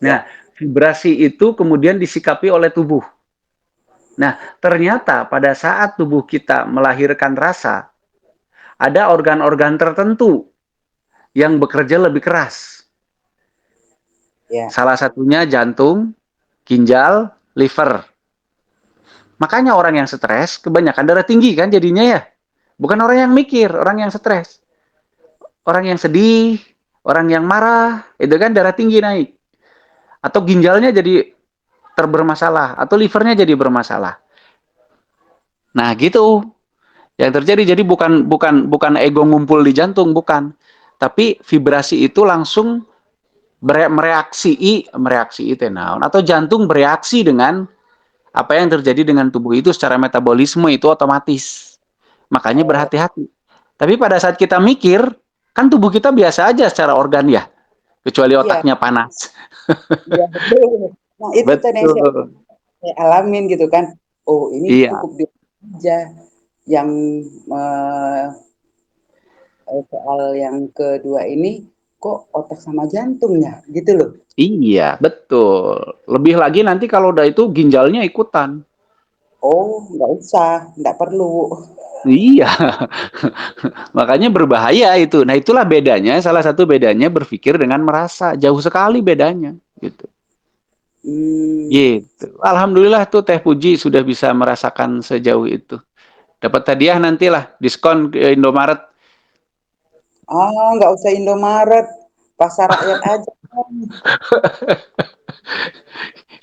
iya, Nah, vibrasi itu kemudian disikapi oleh tubuh. Nah, ternyata pada saat tubuh kita melahirkan rasa, ada organ-organ tertentu yang bekerja lebih keras. iya. Salah satunya jantung, ginjal, liver. Makanya orang yang stres kebanyakan darah tinggi kan jadinya ya. Bukan orang yang mikir, orang yang stres. Orang yang sedih, orang yang marah, itu kan darah tinggi naik. Atau ginjalnya jadi bermasalah, atau livernya jadi bermasalah. Nah, gitu. Yang terjadi jadi bukan ego ngumpul di jantung, bukan. Tapi vibrasi itu langsung mereaksi itu naon, atau jantung bereaksi dengan apa yang terjadi dengan tubuh itu secara metabolisme itu otomatis. Makanya Oh, berhati-hati. Tapi pada saat kita mikir, kan tubuh kita biasa aja secara organ ya, kecuali iya, otaknya panas. iya betul. Nah, itu tadi yang Betul. saya alamin gitu kan. Oh, ini Iya, cukup di aja yang eh, soal yang kedua ini kok otak sama jantung ya gitu loh. iya, betul. Lebih lagi nanti kalau udah itu ginjalnya ikutan. Oh, nggak usah, nggak perlu. Iya, makanya berbahaya itu. Nah, itulah bedanya, salah satu bedanya berpikir dengan merasa. Jauh sekali bedanya, gitu. Hmm. Gitu. Alhamdulillah tuh Teh Puji sudah bisa merasakan sejauh itu. Dapat hadiah nantilah, diskon ke Indomaret. Ah, nggak usah Indomaret, pasar rakyat aja kan.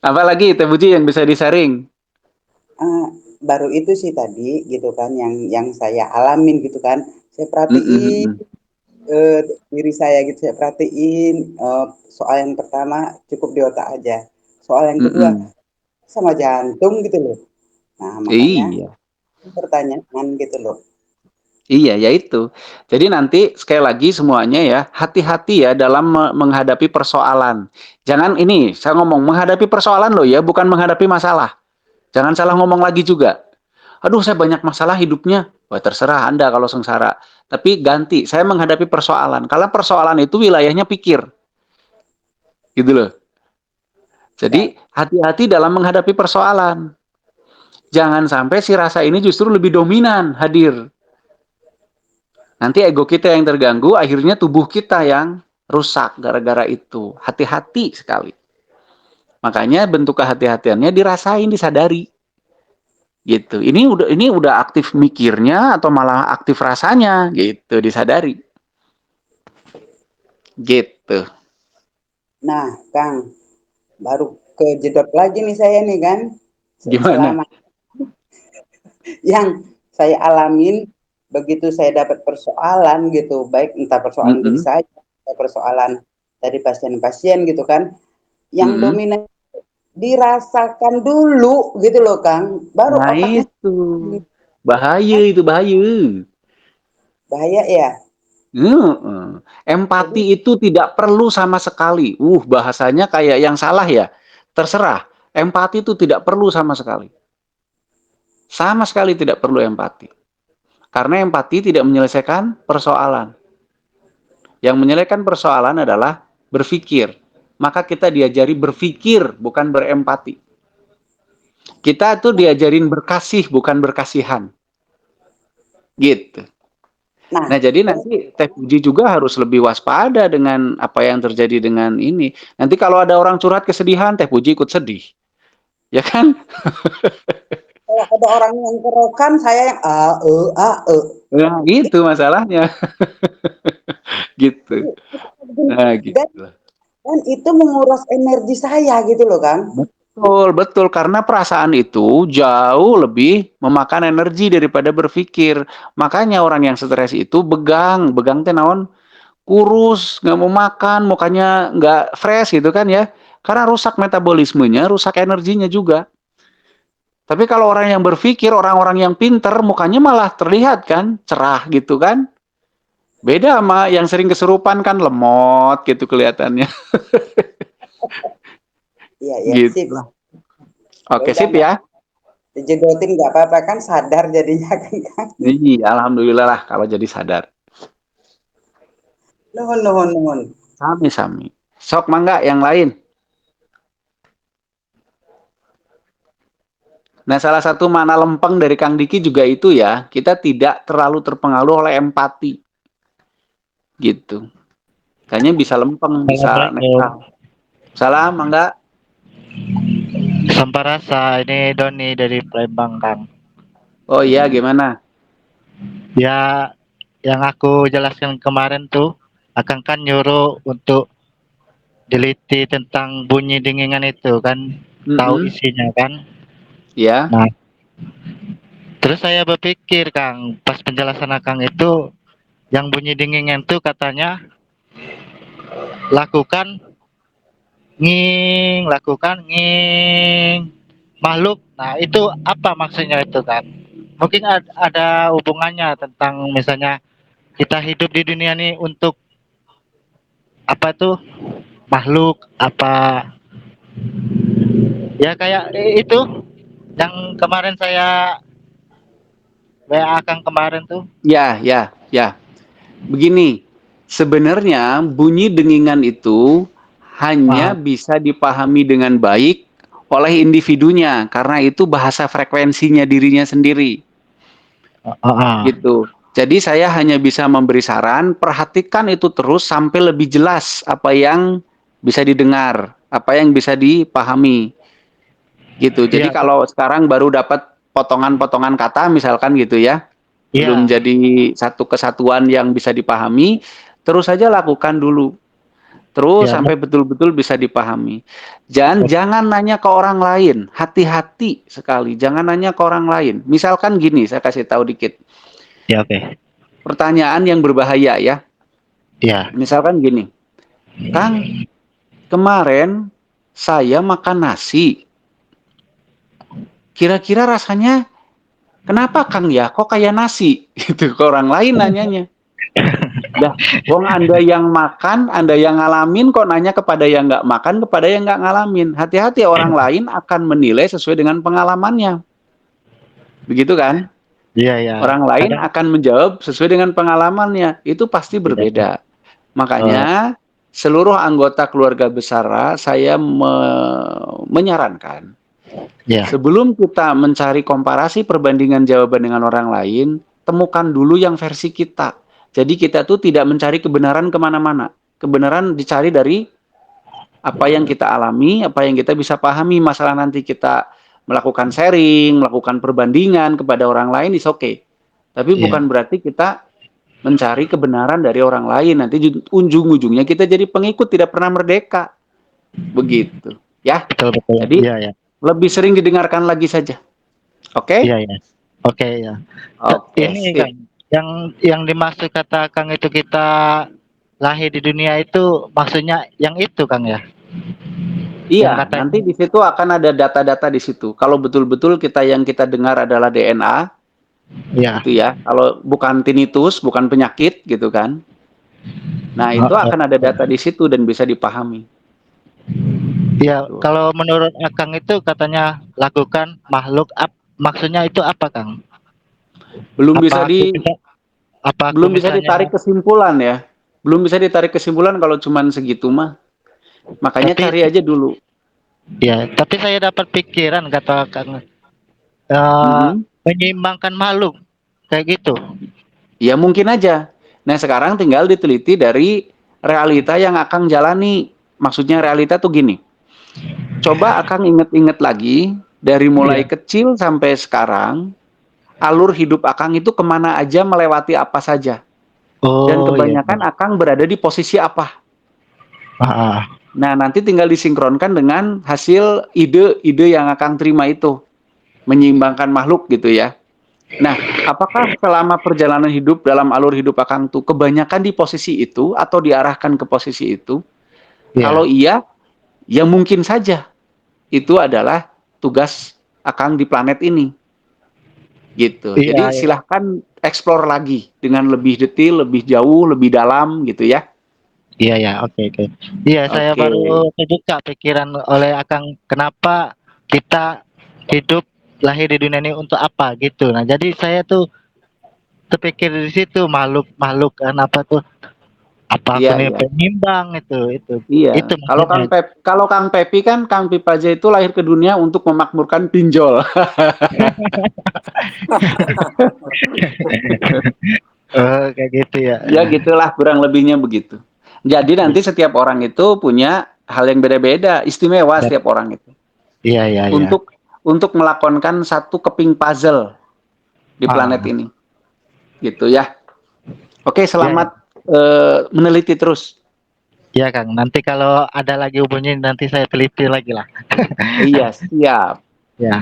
Apalagi Teh Puji yang bisa disaring. Ah, baru itu sih tadi gitu kan yang saya alamin gitu kan. Saya Mm, mm, perhatiin mm. eh, diri saya gitu, saya perhatiin soal yang pertama cukup di otak aja. Soal yang Mm, kedua mm. sama jantung gitu loh. Nah, makanya Iya. pertanyaan gitu loh. Iya, ya itu. Jadi nanti sekali lagi semuanya ya, hati-hati ya dalam menghadapi persoalan. Jangan ini, saya ngomong menghadapi persoalan loh ya, bukan menghadapi masalah. Jangan salah ngomong lagi juga. Aduh, saya banyak masalah hidupnya. Wah, terserah Anda kalau sengsara. Tapi ganti, saya menghadapi persoalan. Kalau persoalan itu wilayahnya pikir. Gitu loh. Ya, Jadi, hati-hati dalam menghadapi persoalan. Jangan sampai si rasa ini justru lebih dominan hadir. Nanti ego kita yang terganggu, akhirnya tubuh kita yang rusak gara-gara itu. Hati-hati sekali. Makanya bentuk kehati-hatiannya dirasain, disadari. Gitu. Ini udah aktif mikirnya atau malah aktif rasanya gitu, disadari. Gitu. nah Kang, baru kejedot lagi nih saya nih kan. Gimana? Selama yang saya alamin begitu saya dapat persoalan gitu, baik entah persoalan diri Mm-mm. saya, atau persoalan dari pasien-pasien gitu kan, yang Mm-mm. dominan dirasakan dulu gitu loh Kang, baru Nah otaknya itu. Bahaya itu, bahaya. bahaya ya. Heeh. Jadi Empati itu tidak perlu sama sekali. Bahasanya kayak yang salah ya. Terserah. Empati itu tidak perlu sama sekali. Sama sekali tidak perlu empati. Karena empati tidak menyelesaikan persoalan. Yang menyelesaikan persoalan adalah berpikir. Maka kita diajari berpikir, bukan berempati. Kita tuh diajarin berkasih, bukan berkasihan. Gitu. nah, Nah, jadi terus nanti Teh Puji juga harus lebih waspada dengan apa yang terjadi dengan ini. Nanti kalau ada orang curhat kesedihan, Teh Puji ikut sedih. Ya kan? kalau ada orang yang kerokan saya yang Nah, gitu masalahnya. Gitu. jadi Nah, dan gitu. dan itu menguras energi saya gitu loh Kang. Betul, betul. Karena perasaan itu jauh lebih memakan energi daripada berpikir. Makanya orang yang stres itu begang. Begang teh naon? Kurus, nggak mau makan, mukanya nggak fresh gitu kan ya. Karena rusak metabolismenya, rusak energinya juga. Tapi kalau orang yang berpikir, orang-orang yang pinter, mukanya malah terlihat kan, cerah gitu kan. Beda sama yang sering kesurupan kan lemot gitu kelihatannya. Iya, ya, Gitu sip. lah. Ya Oke, udah sip nggak ya. dijedotin nggak apa-apa kan sadar jadinya kan Kang. Iya, alhamdulillah lah kalau jadi sadar. Nuhun, nuhun, nuhun. Sami-sami. Sok mangga yang lain. Nah, salah satu makna lempeng dari Kang Diki juga itu ya, kita tidak terlalu terpengaruh oleh empati. Gitu. Kayaknya bisa lempeng, bisa Assalamualaikum. netral. Salam, mangga. Samparasa, ini Doni dari Palembang, Kang. Oh iya, gimana? Ya, yang aku jelaskan kemarin tuh, Akang kan nyuruh untuk teliti tentang bunyi dengingan itu kan, tahu Mm-mm. isinya kan. Ya, Nah, terus saya berpikir, Kang, pas penjelasan Akang itu, yang bunyi dengingan tuh katanya lakukan lakukan nging, makhluk. Nah, itu apa maksudnya itu kan? Mungkin ada hubungannya tentang misalnya kita hidup di dunia ini untuk apa tuh makhluk apa ya kayak itu yang kemarin saya WA Kang kemarin tuh. ya. Begini, sebenarnya bunyi dengingan itu hanya Ah, bisa dipahami dengan baik oleh individunya karena itu bahasa frekuensinya dirinya sendiri. ah. Gitu. Jadi saya hanya bisa memberi saran, perhatikan itu terus sampai lebih jelas apa yang bisa didengar, apa yang bisa dipahami. Gitu. Jadi Iya, kalau sekarang baru dapat potongan-potongan kata misalkan gitu ya, belum iya, jadi satu kesatuan yang bisa dipahami, terus saja lakukan dulu. Terus iya, sampai betul-betul bisa dipahami. Jangan nanya ke orang lain, hati-hati sekali. Jangan nanya ke orang lain. Misalkan gini, saya kasih tahu dikit. iya, oke. Pertanyaan yang berbahaya ya. Iya, Misalkan gini, Kang, kemarin saya makan nasi. Kira-kira rasanya kenapa Kang ya? Kok kayak nasi? Itu ke orang lain nanyanya. Dah, wong Anda yang makan, Anda yang ngalamin, kok nanya kepada yang nggak makan, kepada yang nggak ngalamin. Hati-hati orang lain akan menilai sesuai dengan pengalamannya. Begitu kan? iya, iya. Orang lain Kadang akan menjawab sesuai dengan pengalamannya. Itu pasti iya, berbeda. eh, Makanya seluruh anggota keluarga besar saya menyarankan iya, sebelum kita mencari komparasi perbandingan jawaban dengan orang lain, temukan dulu yang versi kita. Jadi kita tuh tidak mencari kebenaran kemana-mana. Kebenaran dicari dari apa yang kita alami, apa yang kita bisa pahami. Masalah nanti kita melakukan sharing, melakukan perbandingan kepada orang lain, is okay. Tapi iya. bukan berarti kita mencari kebenaran dari orang lain. Nanti ujung-ujungnya kita jadi pengikut, tidak pernah merdeka. Begitu. Ya, Betul, betul. jadi Iya, iya. lebih sering didengarkan lagi saja. Oke? Iya, iya. Oke, ya. Oke, Ini sip. kan yang dimaksud kata Kang itu kita lahir di dunia itu maksudnya yang itu Kang ya. Yang Iya, nanti katanya di situ akan ada data-data di situ. Kalau betul-betul yang kita dengar adalah DNA, ya. gitu ya. Kalau bukan tinnitus, bukan penyakit, gitu kan. Nah, Oh, itu akan ada data di situ dan bisa dipahami. ya, Tuh. kalau menurut Kang itu katanya lakukan maksudnya itu apa Kang? Belum bisa Apa aku di bisa apa aku belum bisa misalnya ditarik kesimpulan ya. Belum bisa ditarik kesimpulan kalau cuman segitu mah. Makanya tapi cari aja dulu. ya, tapi saya dapat pikiran kata Kang Mm-mm. menyeimbangkan makhluk kayak gitu. Ya mungkin aja. Nah sekarang tinggal diteliti dari realita yang Akang jalani. Maksudnya realita tuh gini. Coba Akang inget-inget lagi. Dari mulai Iya. kecil sampai sekarang. Alur hidup Akang itu kemana aja melewati apa saja. Dan Oh, iya, iya. kebanyakan Akang berada di posisi apa. Ah, ah. Nah nanti tinggal disinkronkan dengan hasil ide-ide yang Akang terima itu. Menyeimbangkan makhluk gitu ya. Nah, apakah selama perjalanan hidup dalam alur hidup Akang tuh kebanyakan di posisi itu atau diarahkan ke posisi itu? Kalau Iya. iya, ya mungkin saja itu adalah tugas Akang di planet ini. Gitu. Iya, Jadi iya. silahkan explore lagi dengan lebih detail, lebih jauh, lebih dalam gitu ya. Iya ya, oke oke. Iya, saya Oke. baru terbuka pikiran oleh Akang kenapa kita hidup lahir di dunia ini untuk apa gitu. Nah, jadi saya tuh terpikir di situ makhluk-makhluk kan apa tuh apa aku Iya, nih iya. penyimbang Iya. itu maksudnya. Kalau Kang Pepi kan Kang Pipaja itu lahir ke dunia untuk memakmurkan pinjol. Oh, kayak gitu ya. Ya gitulah kurang lebihnya begitu. Jadi nanti setiap orang itu punya hal yang beda-beda, istimewa setiap orang itu. Iya iya iya. Untuk melakonkan satu keping puzzle di planet Ah, ini. Gitu ya. Oke, iya selamat meneliti terus. iya Kang. Nanti kalau ada lagi hubungannya nanti saya teliti lagi lah. Iya, siap. Ya,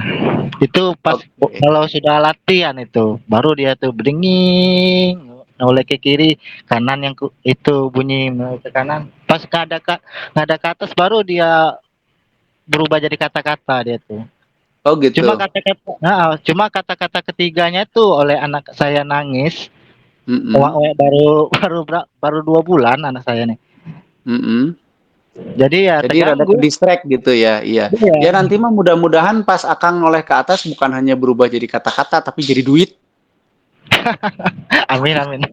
itu pas Oke. kalau sudah latihan itu, baru dia tuh berdenging, noleh ke kiri, kanan yang itu bunyi noleh ke kanan. Pas nggak ada ke atas, baru dia berubah jadi kata-kata dia tuh. Oh gitu. Cuma kata-kata ketiganya tuh oleh anak saya nangis. Mm-mm. Baru baru 2 bulan anak saya nih. Mm-mm. Jadi ya Jadi rada ke terganggu. distract gitu ya, iya. Ya Iya. nanti mah mudah-mudahan pas Akang noleh ke atas bukan hanya berubah jadi kata-kata, tapi jadi duit. Amin amin.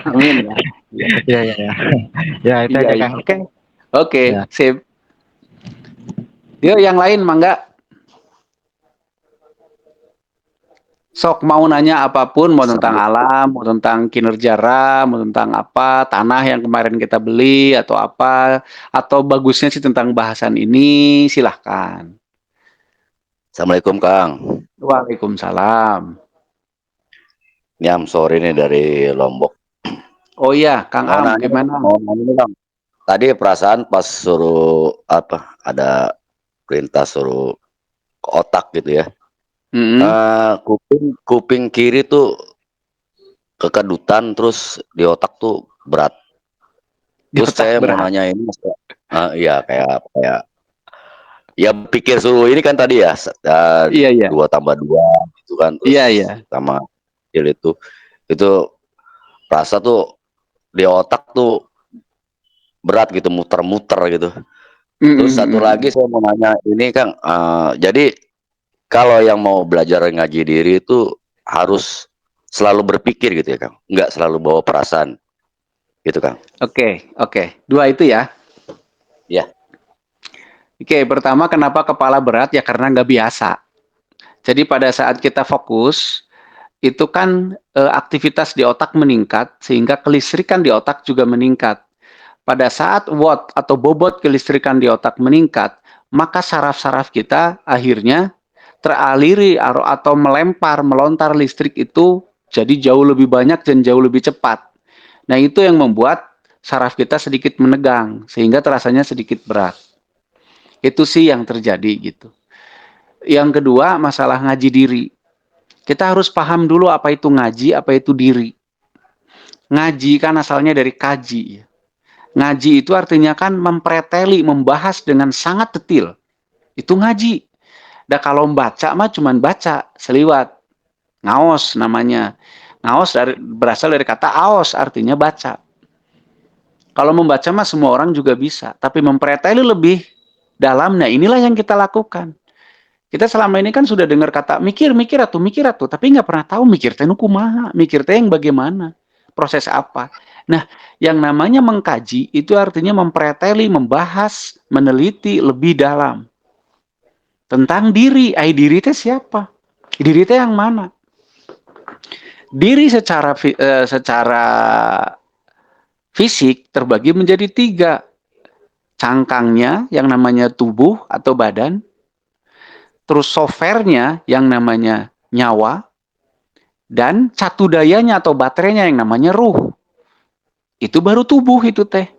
Amin ya. Iya, Ya ya ya. Ya itu iya, aja iya. Kang. Oke, oke, Ya. sip. Yuk yang lain mangga. Sok mau nanya apapun, mau tentang alam, mau tentang kinerja Ra, mau tentang apa, tanah yang kemarin kita beli, atau apa, atau bagusnya sih tentang bahasan ini, silahkan. Assalamualaikum Kang. Waalaikumsalam. Nyam sore ini dari Lombok. Oh iya, Kang Mau Am, nanya, gimana? mau nanya nih, Kang. Tadi perasaan pas suruh apa? Ada perintah suruh ke otak gitu ya. Mm-mm. Kuping kuping kiri tuh kekedutan, terus di otak tuh berat. Di Terus otak saya mau berat. nanya ini, iya kayak ya pikir suruh ini kan tadi ya, Iya, iya. 2 tambah 2 gitu kan, Iya, terus iya. sama kecil itu rasa tuh di otak tuh berat gitu, muter-muter gitu. Terus satu Mm-mm. lagi saya mau nanya ini Kang, jadi kalau yang mau belajar ngaji diri itu harus selalu berpikir gitu ya Kang, nggak selalu bawa perasaan gitu Kang. Oke, oke. Dua itu ya. Ya. Oke, pertama kenapa kepala berat? Ya karena nggak biasa. Jadi pada saat kita fokus, itu kan aktivitas di otak meningkat, sehingga kelistrikan di otak juga meningkat. Pada saat watt atau bobot kelistrikan di otak meningkat, maka saraf-saraf kita akhirnya teraliri atau melontar listrik itu jadi jauh lebih banyak dan jauh lebih cepat. Nah, itu yang membuat saraf kita sedikit menegang, sehingga terasanya sedikit berat. Itu sih yang terjadi gitu. Yang kedua, masalah ngaji diri. Kita harus paham dulu apa itu ngaji, apa itu diri. Ngaji kan asalnya dari kaji. Ngaji itu artinya kan mempreteli, membahas dengan sangat detail. Itu ngaji. Dan kalau baca mah cuman baca, seliwat. Ngaos namanya. Ngaos berasal dari kata aos, artinya baca. Kalau membaca mah semua orang juga bisa. Tapi mempreteli lebih dalam, nah inilah yang kita lakukan. Kita selama ini kan sudah dengar kata mikir atuh, tapi nggak pernah tahu mikir teh nu kumaha, mikir teh yang bagaimana, proses apa. Nah, yang namanya mengkaji itu artinya mempreteli, membahas, meneliti lebih dalam tentang diri. Diri teh siapa? Diri teh yang mana? Diri secara fisik terbagi menjadi 3. Cangkangnya yang namanya tubuh atau badan, terus softwarenya yang namanya nyawa, dan catu dayanya atau baterainya yang namanya ruh. Itu baru tubuh itu teh.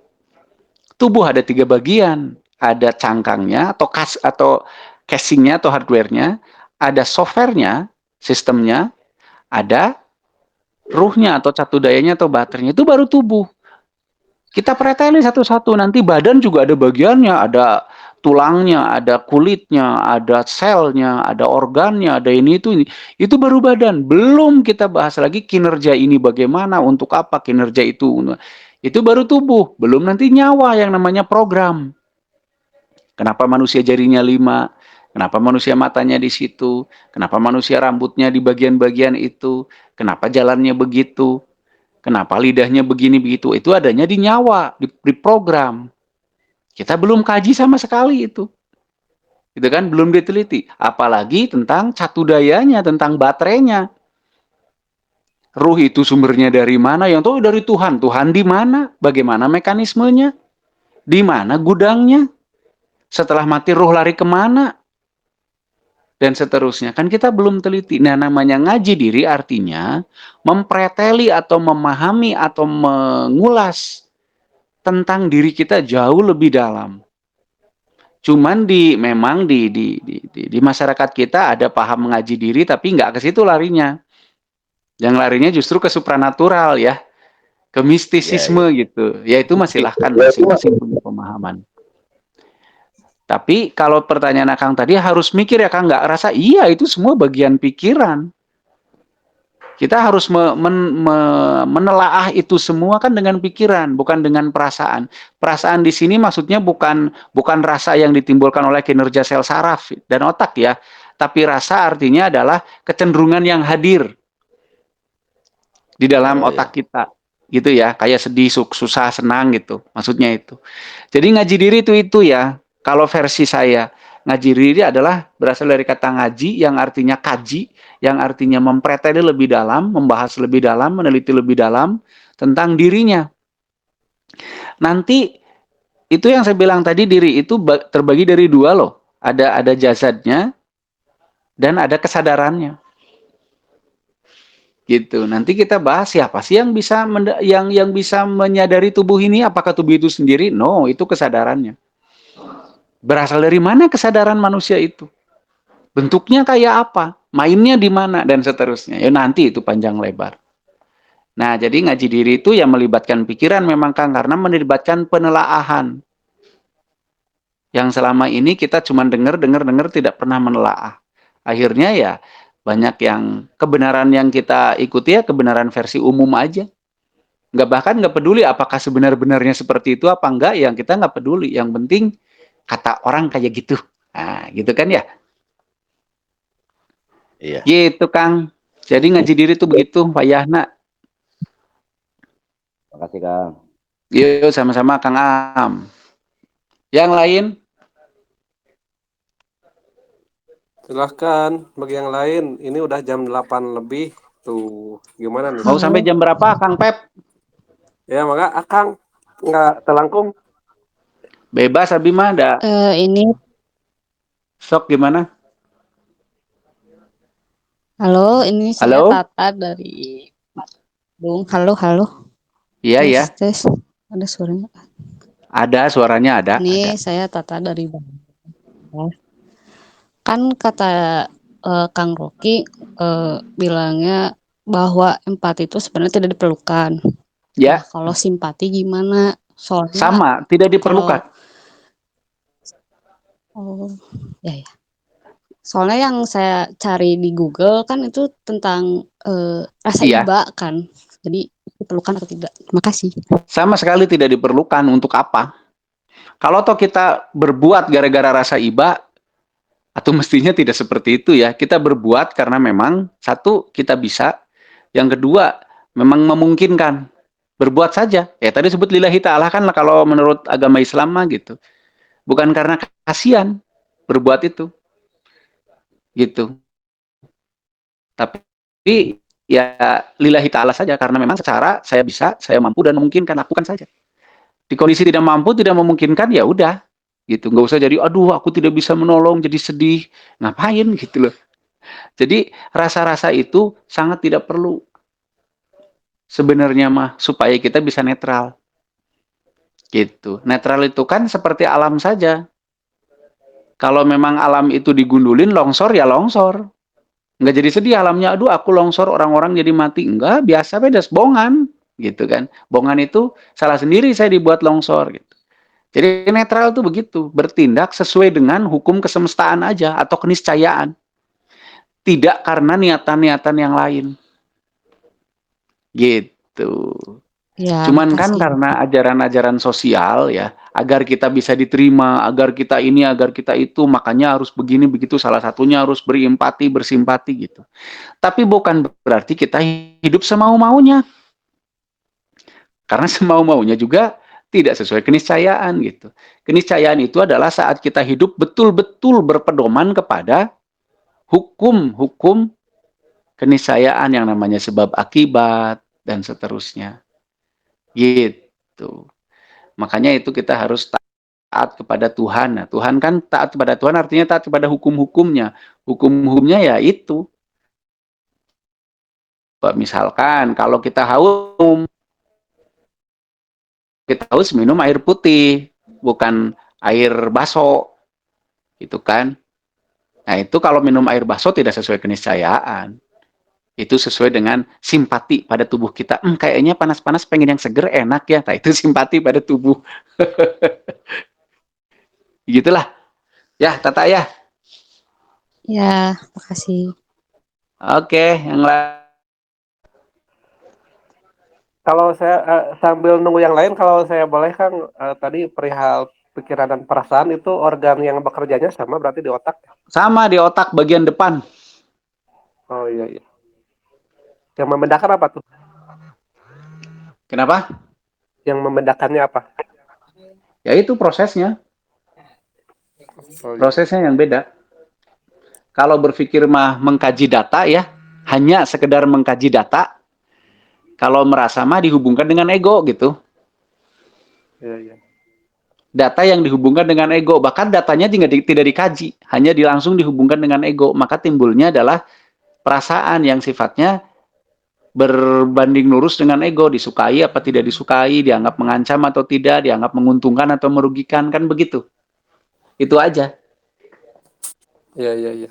Tubuh ada 3 bagian. Ada cangkangnya atau casingnya atau hardwarenya, ada softwarenya, sistemnya, ada ruhnya atau catu dayanya atau baterainya. Itu baru tubuh. Kita preteli satu-satu. Nanti badan juga ada bagiannya, ada tulangnya, ada kulitnya, ada selnya, ada organnya, ada ini itu. Itu baru badan. Belum kita bahas lagi kinerja ini bagaimana, untuk apa kinerja itu. Itu baru tubuh, belum nanti nyawa yang namanya program. Kenapa manusia jarinya 5? Kenapa manusia matanya di situ? Kenapa manusia rambutnya di bagian-bagian itu? Kenapa jalannya begitu? Kenapa lidahnya begini begitu? Itu adanya di nyawa, di program. Kita belum kaji sama sekali itu. Itu kan belum diteliti. Apalagi tentang catu dayanya, tentang baterainya. Ruh itu sumbernya dari mana? Yang tahu dari Tuhan. Tuhan di mana? Bagaimana mekanismenya? Di mana gudangnya? Setelah mati ruh lari kemana? Dan seterusnya. Kan kita belum teliti. Nah, namanya ngaji diri artinya mempreteli atau memahami atau mengulas tentang diri kita jauh lebih dalam. Cuman memang di masyarakat kita ada paham mengaji diri tapi nggak ke situ larinya. Yang larinya justru ke supranatural ya, ke mistisisme gitu. Ya itu silahkan masing-masing punya pemahaman. Tapi kalau pertanyaan Akang tadi harus mikir ya Kang, nggak rasa iya itu semua bagian pikiran. Kita harus menelaah itu semua kan dengan pikiran, bukan dengan perasaan. Perasaan di sini maksudnya bukan rasa yang ditimbulkan oleh kinerja sel saraf dan otak ya, tapi rasa artinya adalah kecenderungan yang hadir di dalam otak kita, gitu ya, kayak sedih, susah, senang gitu, maksudnya itu. Jadi ngaji diri itu ya, kalau versi saya. Ngaji diri adalah berasal dari kata ngaji yang artinya kaji, yang artinya mempreteli lebih dalam, membahas lebih dalam, meneliti lebih dalam tentang dirinya. Nanti itu yang saya bilang tadi, diri itu terbagi dari 2 loh. Ada jasadnya dan ada kesadarannya. Gitu. Nanti kita bahas siapa sih yang bisa yang bisa menyadari tubuh ini, apakah tubuh itu sendiri? No, itu kesadarannya. Berasal dari mana kesadaran manusia itu? Bentuknya kayak apa? Mainnya di mana? Dan seterusnya. Ya nanti itu panjang lebar. Nah, jadi ngaji diri itu yang melibatkan pikiran memang Kang, karena melibatkan penelaahan. Yang selama ini kita cuma dengar tidak pernah menelaah. Akhirnya ya banyak yang kebenaran yang kita ikuti ya kebenaran versi umum aja. Bahkan nggak peduli apakah sebenar-benarnya seperti itu apa enggak, yang kita nggak peduli. Yang penting kata orang kayak gitu. Nah, gitu kan ya? Iya. Gitu, Kang. Jadi ngaji diri itu begitu, Pak Yahna. Makasih, Kang. Yuk, sama-sama, Kang Am. Yang lain? Silahkan bagi yang lain. Ini udah jam 8 lebih. Tuh, gimana nih? Mau sampai jam berapa, Kang Pep? Ya, maka Akang nggak telangkung. Bebas, Abimah ada. Ini Sok gimana? halo, ini saya Halo? Tata dari Bandung. Halo. Iya, ya. Tes. Ada suaranya. Ada, suaranya ada. Ini Ada. saya Tata dari Bandung. Kan kata Kang Rocky bilangnya bahwa empati itu sebenarnya tidak diperlukan. Ya. Nah, kalau simpati gimana? Soalnya Sama, tidak diperlukan. Oh, ya. Soalnya yang saya cari di Google kan itu tentang rasa iba kan. Jadi diperlukan atau tidak? Terima kasih. Sama sekali tidak diperlukan. Untuk apa? Kalau toh kita berbuat gara-gara rasa iba, atau mestinya tidak seperti itu ya. Kita berbuat karena memang satu, kita bisa. Yang kedua, memang memungkinkan. Berbuat saja. Ya tadi sebut lillahi ta'ala kan kalau menurut agama Islam mah gitu. Bukan karena kasihan berbuat itu. Gitu. Tapi ya lillahi ta'ala saja karena memang secara saya bisa, saya mampu dan memungkinkan, lakukan saja. Di kondisi tidak mampu, tidak memungkinkan, ya udah gitu. Nggak usah jadi aduh aku tidak bisa menolong, jadi sedih. Ngapain gitu loh. Jadi rasa-rasa itu sangat tidak perlu sebenarnya mah, supaya kita bisa netral. Gitu. Netral itu kan seperti alam saja. Kalau memang alam itu digundulin, longsor ya longsor. Nggak jadi sedih alamnya, aduh aku longsor, orang-orang jadi mati. Enggak, biasa beda, bongan. Gitu kan. Bongan itu salah sendiri saya dibuat longsor. Gitu. Jadi netral itu begitu. Bertindak sesuai dengan hukum kesemestaan aja, atau keniscayaan. Tidak karena niatan-niatan yang lain. Gitu. Ya, Cuman kan makasih. karena ajaran-ajaran sosial ya, agar kita bisa diterima, agar kita ini, agar kita itu, makanya harus begini begitu. Salah satunya harus beri empati, bersimpati gitu. Tapi bukan berarti kita hidup semau-maunya. Karena semau-maunya juga tidak sesuai keniscayaan gitu. Keniscayaan itu adalah saat kita hidup betul-betul berpedoman kepada hukum-hukum keniscayaan yang namanya sebab akibat dan seterusnya. Gitu. Makanya itu kita harus taat kepada Tuhan. Nah, Tuhan kan taat kepada Tuhan artinya taat kepada hukum-hukumnya. Hukum-hukumnya ya itu. Misalkan kalau kita haus minum air putih, bukan air baso, gitu kan. Nah, itu kalau minum air baso tidak sesuai keniscayaan. Itu sesuai dengan simpati pada tubuh kita. Kayaknya panas-panas pengen yang seger, enak ya. Nah, itu simpati pada tubuh. Gitulah. Ya, Tata ya. Ya, makasih. Oke, yang lain. Kalau saya sambil nunggu yang lain, kalau saya boleh Kang, tadi perihal pikiran dan perasaan itu organ yang bekerjanya sama berarti di otak. Sama di otak bagian depan. Oh iya iya. Yang membedakan apa tuh? Kenapa? Yang membedakannya apa? Ya itu prosesnya. Oh iya. Prosesnya yang beda. Kalau berpikir mah mengkaji data ya, hanya sekedar mengkaji data. Kalau merasa mah dihubungkan dengan ego gitu. Iya iya. Data yang dihubungkan dengan ego, bahkan datanya tidak dikaji, hanya langsung dihubungkan dengan ego, maka timbulnya adalah perasaan yang sifatnya berbanding lurus dengan ego, disukai apa tidak disukai, dianggap mengancam atau tidak, dianggap menguntungkan atau merugikan, kan begitu. Itu aja. Iya iya iya.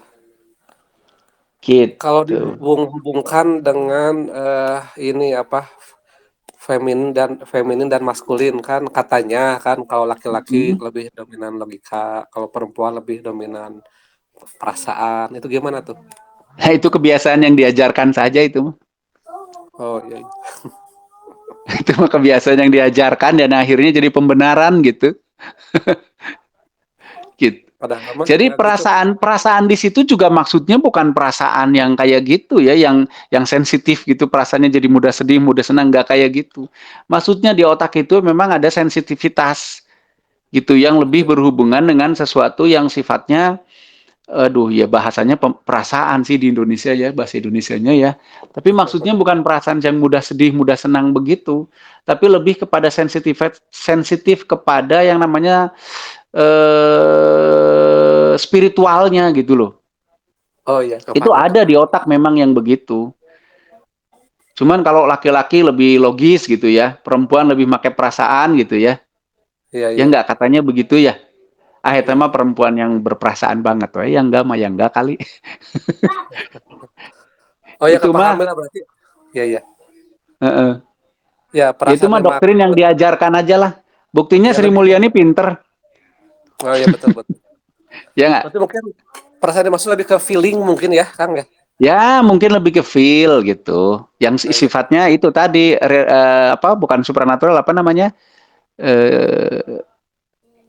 Kalau Gitu. dihubung-hubungkan dengan ini apa feminin dan maskulin kan katanya kan kalau laki-laki lebih dominan logika, kalau perempuan lebih dominan perasaan. Itu gimana tuh? Nah, itu kebiasaan yang diajarkan saja itu. Oh iya. Iya. Itu mah kebiasaan yang diajarkan dan akhirnya jadi pembenaran gitu. Gitu. Padahal mah Jadi nggak gitu. perasaan di situ juga maksudnya bukan perasaan yang kayak gitu ya, yang sensitif gitu, perasaannya jadi mudah sedih, mudah senang, nggak kayak gitu. Maksudnya di otak itu memang ada sensitivitas gitu yang lebih berhubungan dengan sesuatu yang sifatnya, aduh ya bahasanya perasaan sih di Indonesia ya, bahasa Indonesianya ya. Tapi maksudnya bukan perasaan yang mudah sedih, mudah senang begitu, tapi lebih kepada sensitif kepada yang namanya spiritualnya gitu loh. Oh iya, Itu kepahami ada di kepahami. otak memang yang begitu. Cuman kalau laki-laki lebih logis gitu ya, perempuan lebih pakai perasaan gitu ya. Iya Ya iya enggak katanya begitu ya. Ah, itu iya. mah perempuan yang berperasaan banget, ya enggak mah yang enggak kali. Oh ya Itu kepahami mah lah berarti. Iya iya. uh, Ya itu perasaan mah dan doktrin yang diajarkan aja lah. Buktinya ya Sri lebih. Mulyani pinter, Oh ya betul betul. ya enggak? Berarti mungkin perasaan dimaksud lebih ke feeling mungkin ya, Kang ya. Ya mungkin lebih ke feel gitu. Yang Oh iya. sifatnya itu tadi apa bukan supernatural apa namanya? Eh,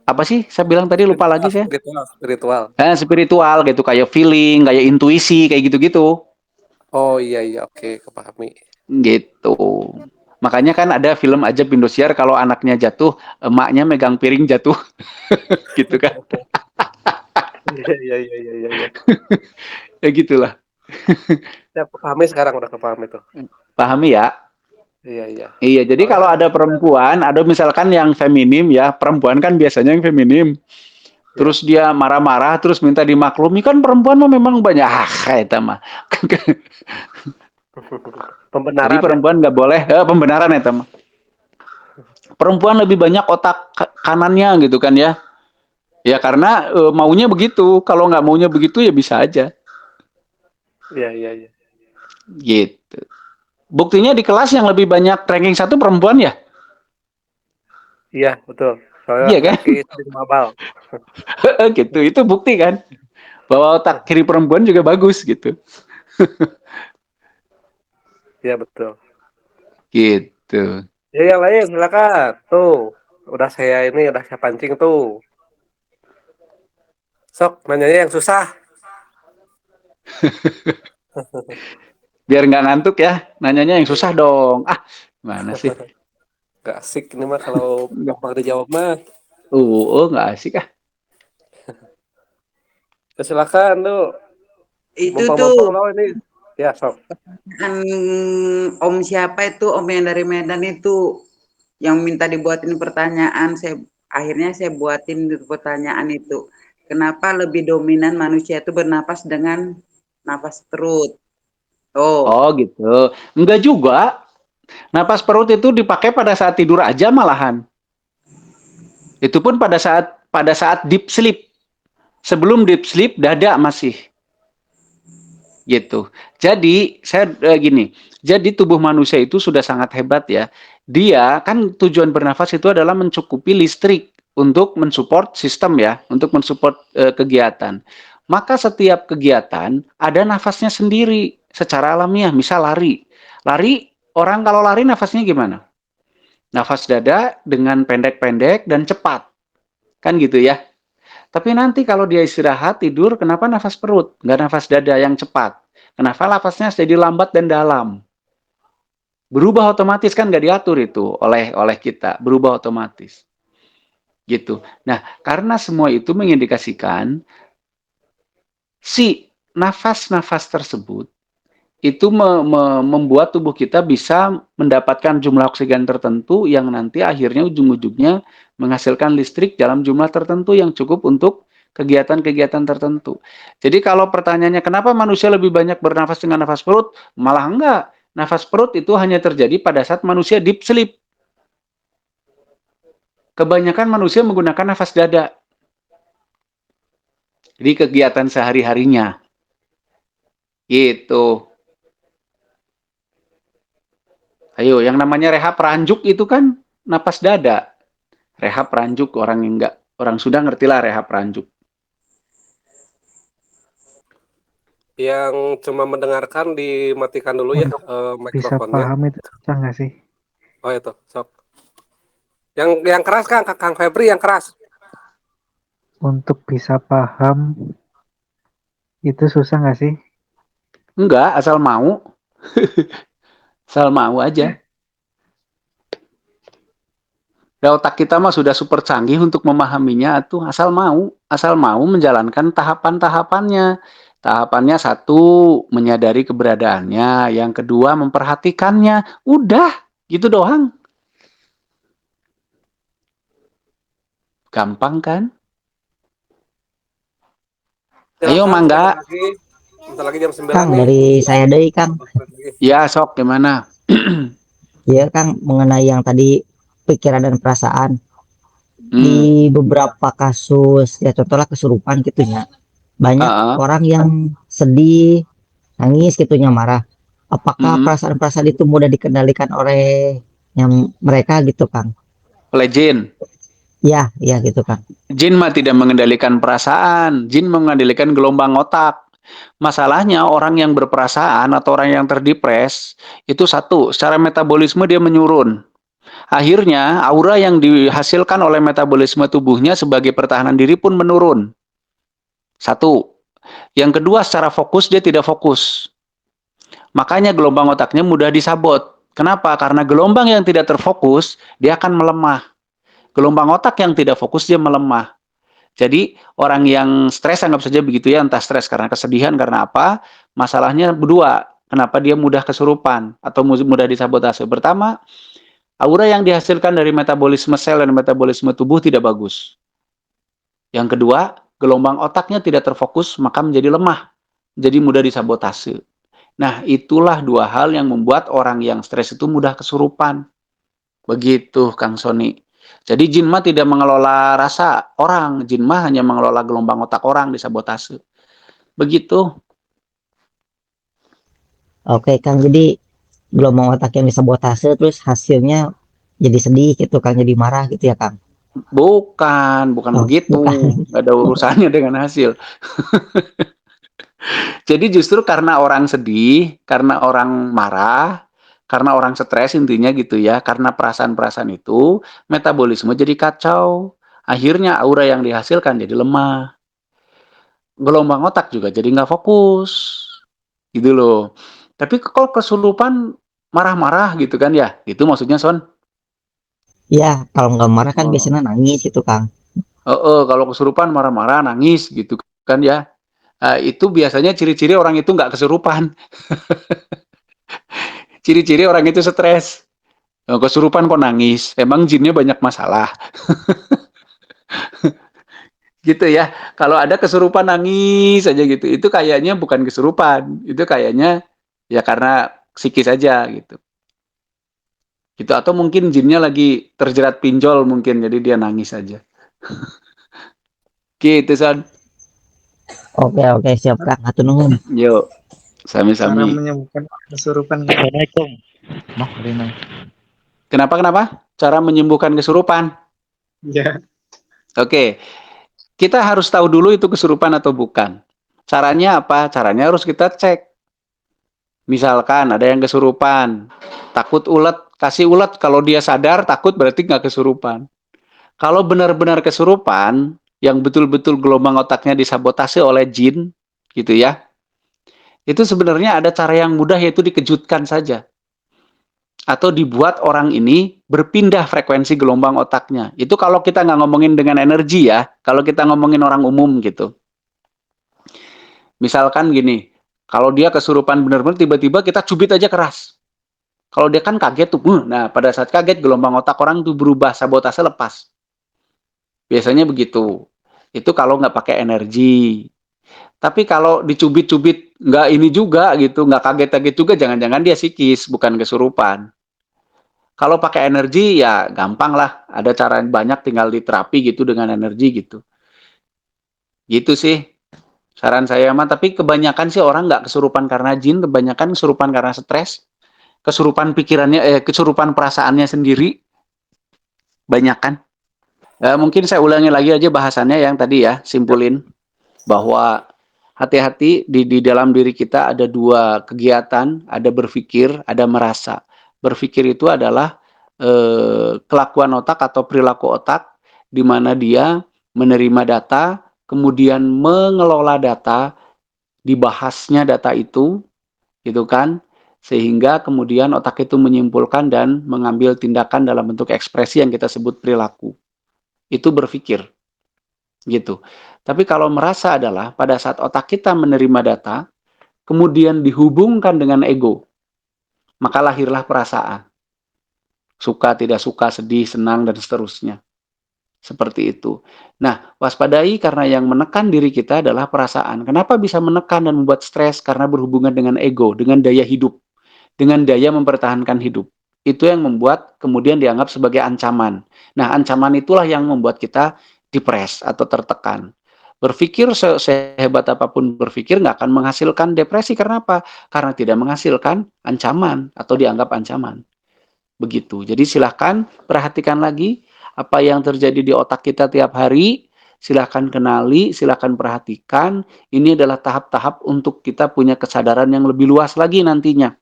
apa sih saya bilang tadi lupa lagi Spiritual, saya. spiritual, spiritual. Spiritual gitu kayak feeling, kayak intuisi, kayak gitu-gitu. Oh iya iya oke kepahami. Gitu. Makanya kan ada film Ajab Indosiar kalau anaknya jatuh, emaknya megang piring jatuh gitu kan. Iya iya iya iya iya. Iya. Ya gitulah. Ya kepahami sekarang udah kepahami tuh. Pahami ya? Iya iya. Iya, jadi Soalnya kalau kan ada perempuan, ada misalkan yang feminim ya, perempuan kan biasanya yang feminim. ya Terus dia marah-marah, terus minta dimaklumi, kan perempuan mah memang banyak, kayak mah. Jadi pembenaran ya. perempuan nggak boleh, pembenaran ya teman. Perempuan lebih banyak otak kanannya gitu kan ya. Ya karena maunya begitu, kalau nggak maunya begitu ya bisa aja. Iya iya iya. Gitu. Buktinya di kelas yang lebih banyak ranking satu perempuan ya? Iya betul. Soalnya Iya kan? laki-laki sering mabal. Gitu. Itu bukti kan bahwa otak kiri perempuan juga bagus gitu. Iya betul. Gitu. Ya yang lain silakan. Tuh, udah saya pancing tuh. Sok nanyanya yang susah. Biar nggak ngantuk ya, nanyanya yang susah dong. Ah, mana sih? Gak asik ini mah kalau Nggak. gampang dijawab mah. Nggak asik ah. Ya, silakan tuh. Itu tuh Mumpung-mumpung lo ini. Ya, sok. kan Om siapa itu, Om yang dari Medan itu yang minta dibuatin pertanyaan, akhirnya saya buatin pertanyaan itu. Kenapa lebih dominan manusia itu bernapas dengan nafas perut? Oh, Oh gitu. Enggak juga. Napas perut itu dipakai pada saat tidur aja malahan. Itu pun pada saat deep sleep. Sebelum deep sleep dada masih gitu. Jadi saya gini, jadi tubuh manusia itu sudah sangat hebat ya. Dia kan tujuan bernafas itu adalah mencukupi listrik untuk mensupport sistem ya, untuk mensupport kegiatan. Maka setiap kegiatan ada nafasnya sendiri secara alamiah. Misal lari, lari orang kalau lari nafasnya gimana? Nafas dada dengan pendek-pendek dan cepat, kan gitu ya. Tapi nanti kalau dia istirahat, tidur, kenapa nafas perut? Nggak nafas dada yang cepat. Kenapa nafasnya jadi lambat dan dalam? Berubah otomatis kan nggak diatur itu oleh kita. Berubah otomatis. Gitu. Nah, karena semua itu mengindikasikan si nafas-nafas tersebut itu membuat tubuh kita bisa mendapatkan jumlah oksigen tertentu yang nanti akhirnya ujung-ujungnya menghasilkan listrik dalam jumlah tertentu yang cukup untuk kegiatan-kegiatan tertentu. Jadi kalau pertanyaannya kenapa manusia lebih banyak bernafas dengan nafas perut? Malah enggak. Nafas perut itu hanya terjadi pada saat manusia deep sleep. Kebanyakan manusia menggunakan nafas dada. Jadi kegiatan sehari-harinya. Gitu. Ayo, yang namanya rehab ranjuk itu kan napas dada. Rehab ranjuk orang yang enggak, orang sudah ngerti lah rehab ranjuk. Yang cuma mendengarkan dimatikan dulu ya Untuk bisa mikrofonnya. paham itu susah nggak sih? Oh itu, sok. Yang keras kan, Kang Febri yang keras. Untuk bisa paham itu susah nggak sih? Enggak, asal mau. Asal mau aja. Dan otak kita mah sudah super canggih untuk memahaminya tuh asal mau menjalankan tahapan-tahapannya. Tahapannya satu, menyadari keberadaannya, yang kedua memperhatikannya. Udah, gitu doang. Gampang kan? Ayo Silakan Mangga. bentar lagi jam 9 Kang, nih. dari saya deui Kang. Ya, sok gimana? Ya Kang, mengenai yang tadi pikiran dan perasaan Hmm. di beberapa kasus ya contohnya kesurupan gitunya. Banyak orang yang sedih, nangis gitunya marah. Apakah perasaan-perasaan itu mudah dikendalikan oleh yang mereka gitu Kang? Oleh jin. Ya, ya gitu Kang. Jin mah tidak mengendalikan perasaan, jin mengendalikan gelombang otak. Masalahnya orang yang berperasaan atau orang yang terdepres itu satu, secara metabolisme dia menurun. Akhirnya aura yang dihasilkan oleh metabolisme tubuhnya sebagai pertahanan diri pun menurun. Satu. Yang kedua, secara fokus dia tidak fokus. Makanya gelombang otaknya mudah disabot. Kenapa? Karena gelombang yang tidak terfokus dia akan melemah. Gelombang otak yang tidak fokus dia melemah. Jadi orang yang stres anggap saja begitu ya, entah stres karena kesedihan, karena apa, masalahnya berdua. Kenapa dia mudah kesurupan atau mudah disabotase? Pertama, aura yang dihasilkan dari metabolisme sel dan metabolisme tubuh tidak bagus. Yang kedua, gelombang otaknya tidak terfokus, maka menjadi lemah. Jadi mudah disabotase. Nah, itulah dua hal yang membuat orang yang stres itu mudah kesurupan. Begitu, Kang Sony. Jadi jin mah tidak mengelola rasa orang, jin mah hanya mengelola gelombang otak orang disabotase. Begitu. Oke Kang, jadi gelombang otak yang disabotase terus hasilnya jadi sedih gitu Kang, jadi marah gitu ya Kang. Bukan begitu. Bukan. Nggak ada urusannya dengan hasil. Jadi justru karena orang sedih, karena orang marah, Karena orang stres intinya gitu ya, karena perasaan-perasaan itu, metabolisme jadi kacau. Akhirnya aura yang dihasilkan jadi lemah. Gelombang otak juga jadi nggak fokus. Gitu loh. Tapi kalau kesurupan marah-marah gitu kan ya, itu maksudnya Son? Ya, kalau nggak marah kan Oh. biasanya nangis gitu, Kang. Kalau kesurupan marah-marah, nangis gitu kan ya. Itu biasanya ciri-ciri orang itu nggak kesurupan. Ciri-ciri orang itu stres. Kesurupan kok nangis, emang jinnya banyak masalah. Gitu ya. Kalau ada kesurupan nangis aja gitu, itu kayaknya bukan kesurupan. Itu kayaknya ya karena psikis aja gitu. Gitu, atau mungkin jinnya lagi terjerat pinjol mungkin, jadi dia nangis aja. Gitu, Son. Oke, oke, siap, Kang. Hatur nuhun. Yuk, Cara sami-sami. menyembuhkan kesurupan. Assalamualaikum. Noh, Rino. Kenapa? Cara menyembuhkan kesurupan. Ya, Oke, kita harus tahu dulu itu kesurupan atau bukan. Caranya apa? Caranya harus kita cek. Misalkan ada yang kesurupan, takut ulet, kasih ulet. Kalau dia sadar, takut berarti nggak kesurupan. Kalau benar-benar kesurupan, yang betul-betul gelombang otaknya disabotase oleh jin, gitu ya, itu sebenarnya ada cara yang mudah, yaitu dikejutkan saja. Atau dibuat orang ini berpindah frekuensi gelombang otaknya. Itu kalau kita nggak ngomongin dengan energi ya, kalau kita ngomongin orang umum gitu. Misalkan gini, kalau dia kesurupan benar-benar tiba-tiba kita cubit aja keras. Kalau dia kan kaget tuh, nah pada saat kaget gelombang otak orang tuh berubah, sabotase lepas. Biasanya begitu. Itu kalau nggak pakai energi. Tapi kalau dicubit-cubit nggak ini juga gitu, nggak kaget-kaget juga, jangan-jangan dia psikis, bukan kesurupan. Kalau pakai energi ya gampang lah, ada cara banyak, tinggal diterapi gitu dengan energi gitu. Gitu sih saran saya mah. Tapi kebanyakan sih orang nggak kesurupan karena jin, kebanyakan kesurupan karena stres, kesurupan pikirannya, kesurupan perasaannya sendiri, banyak kan. Mungkin saya ulangi lagi aja bahasannya yang tadi ya, simpulin bahwa hati-hati di dalam diri kita ada dua kegiatan, ada berpikir, ada merasa. Berpikir itu adalah kelakuan otak atau perilaku otak, di mana dia menerima data, kemudian mengelola data, dibahasnya data itu, gitu kan, sehingga kemudian otak itu menyimpulkan dan mengambil tindakan dalam bentuk ekspresi yang kita sebut perilaku. Itu berpikir, gitu. Tapi kalau merasa adalah pada saat otak kita menerima data, kemudian dihubungkan dengan ego, maka lahirlah perasaan. Suka, tidak suka, sedih, senang, dan seterusnya. Seperti itu. Nah, waspadai karena yang menekan diri kita adalah perasaan. Kenapa bisa menekan dan membuat stres? Karena berhubungan dengan ego, dengan daya hidup, dengan daya mempertahankan hidup. Itu yang membuat kemudian dianggap sebagai ancaman. Nah, ancaman itulah yang membuat kita depres atau tertekan. Berpikir sehebat apapun berpikir nggak akan menghasilkan depresi. Karena apa? Karena tidak menghasilkan ancaman atau dianggap ancaman. Begitu. Jadi silahkan perhatikan lagi apa yang terjadi di otak kita tiap hari. Silahkan kenali, silahkan perhatikan. Ini adalah tahap-tahap untuk kita punya kesadaran yang lebih luas lagi nantinya.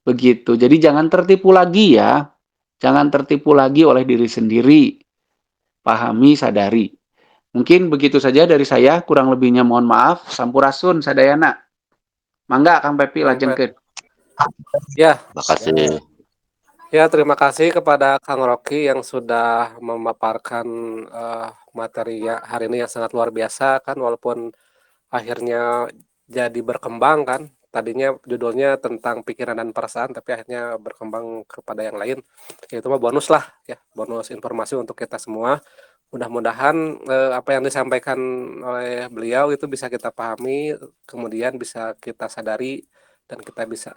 Begitu. Jadi jangan tertipu lagi ya. Jangan tertipu lagi oleh diri sendiri. Pahami, sadari. Mungkin begitu saja dari saya. Kurang lebihnya mohon maaf. Sampurasun, sadayana. Mangga Kang Pepi lajengkeun. Ya, Makasih. ya terima kasih kepada Kang Rocky yang sudah memaparkan materi hari ini yang sangat luar biasa kan, walaupun akhirnya jadi berkembang kan. Tadinya judulnya tentang pikiran dan perasaan, tapi akhirnya berkembang kepada yang lain. Ya, itu mah bonus lah ya, bonus informasi untuk kita semua. Mudah-mudahan apa yang disampaikan oleh beliau itu bisa kita pahami, kemudian bisa kita sadari dan kita bisa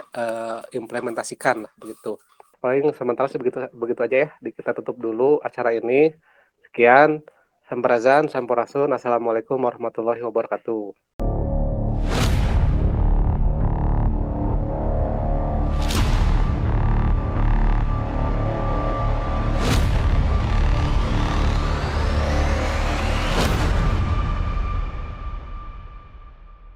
implementasikan lah begitu. Paling sementara sih begitu begitu aja ya. Kita tutup dulu acara ini. Sekian, sampurasun, assalamualaikum warahmatullahi wabarakatuh.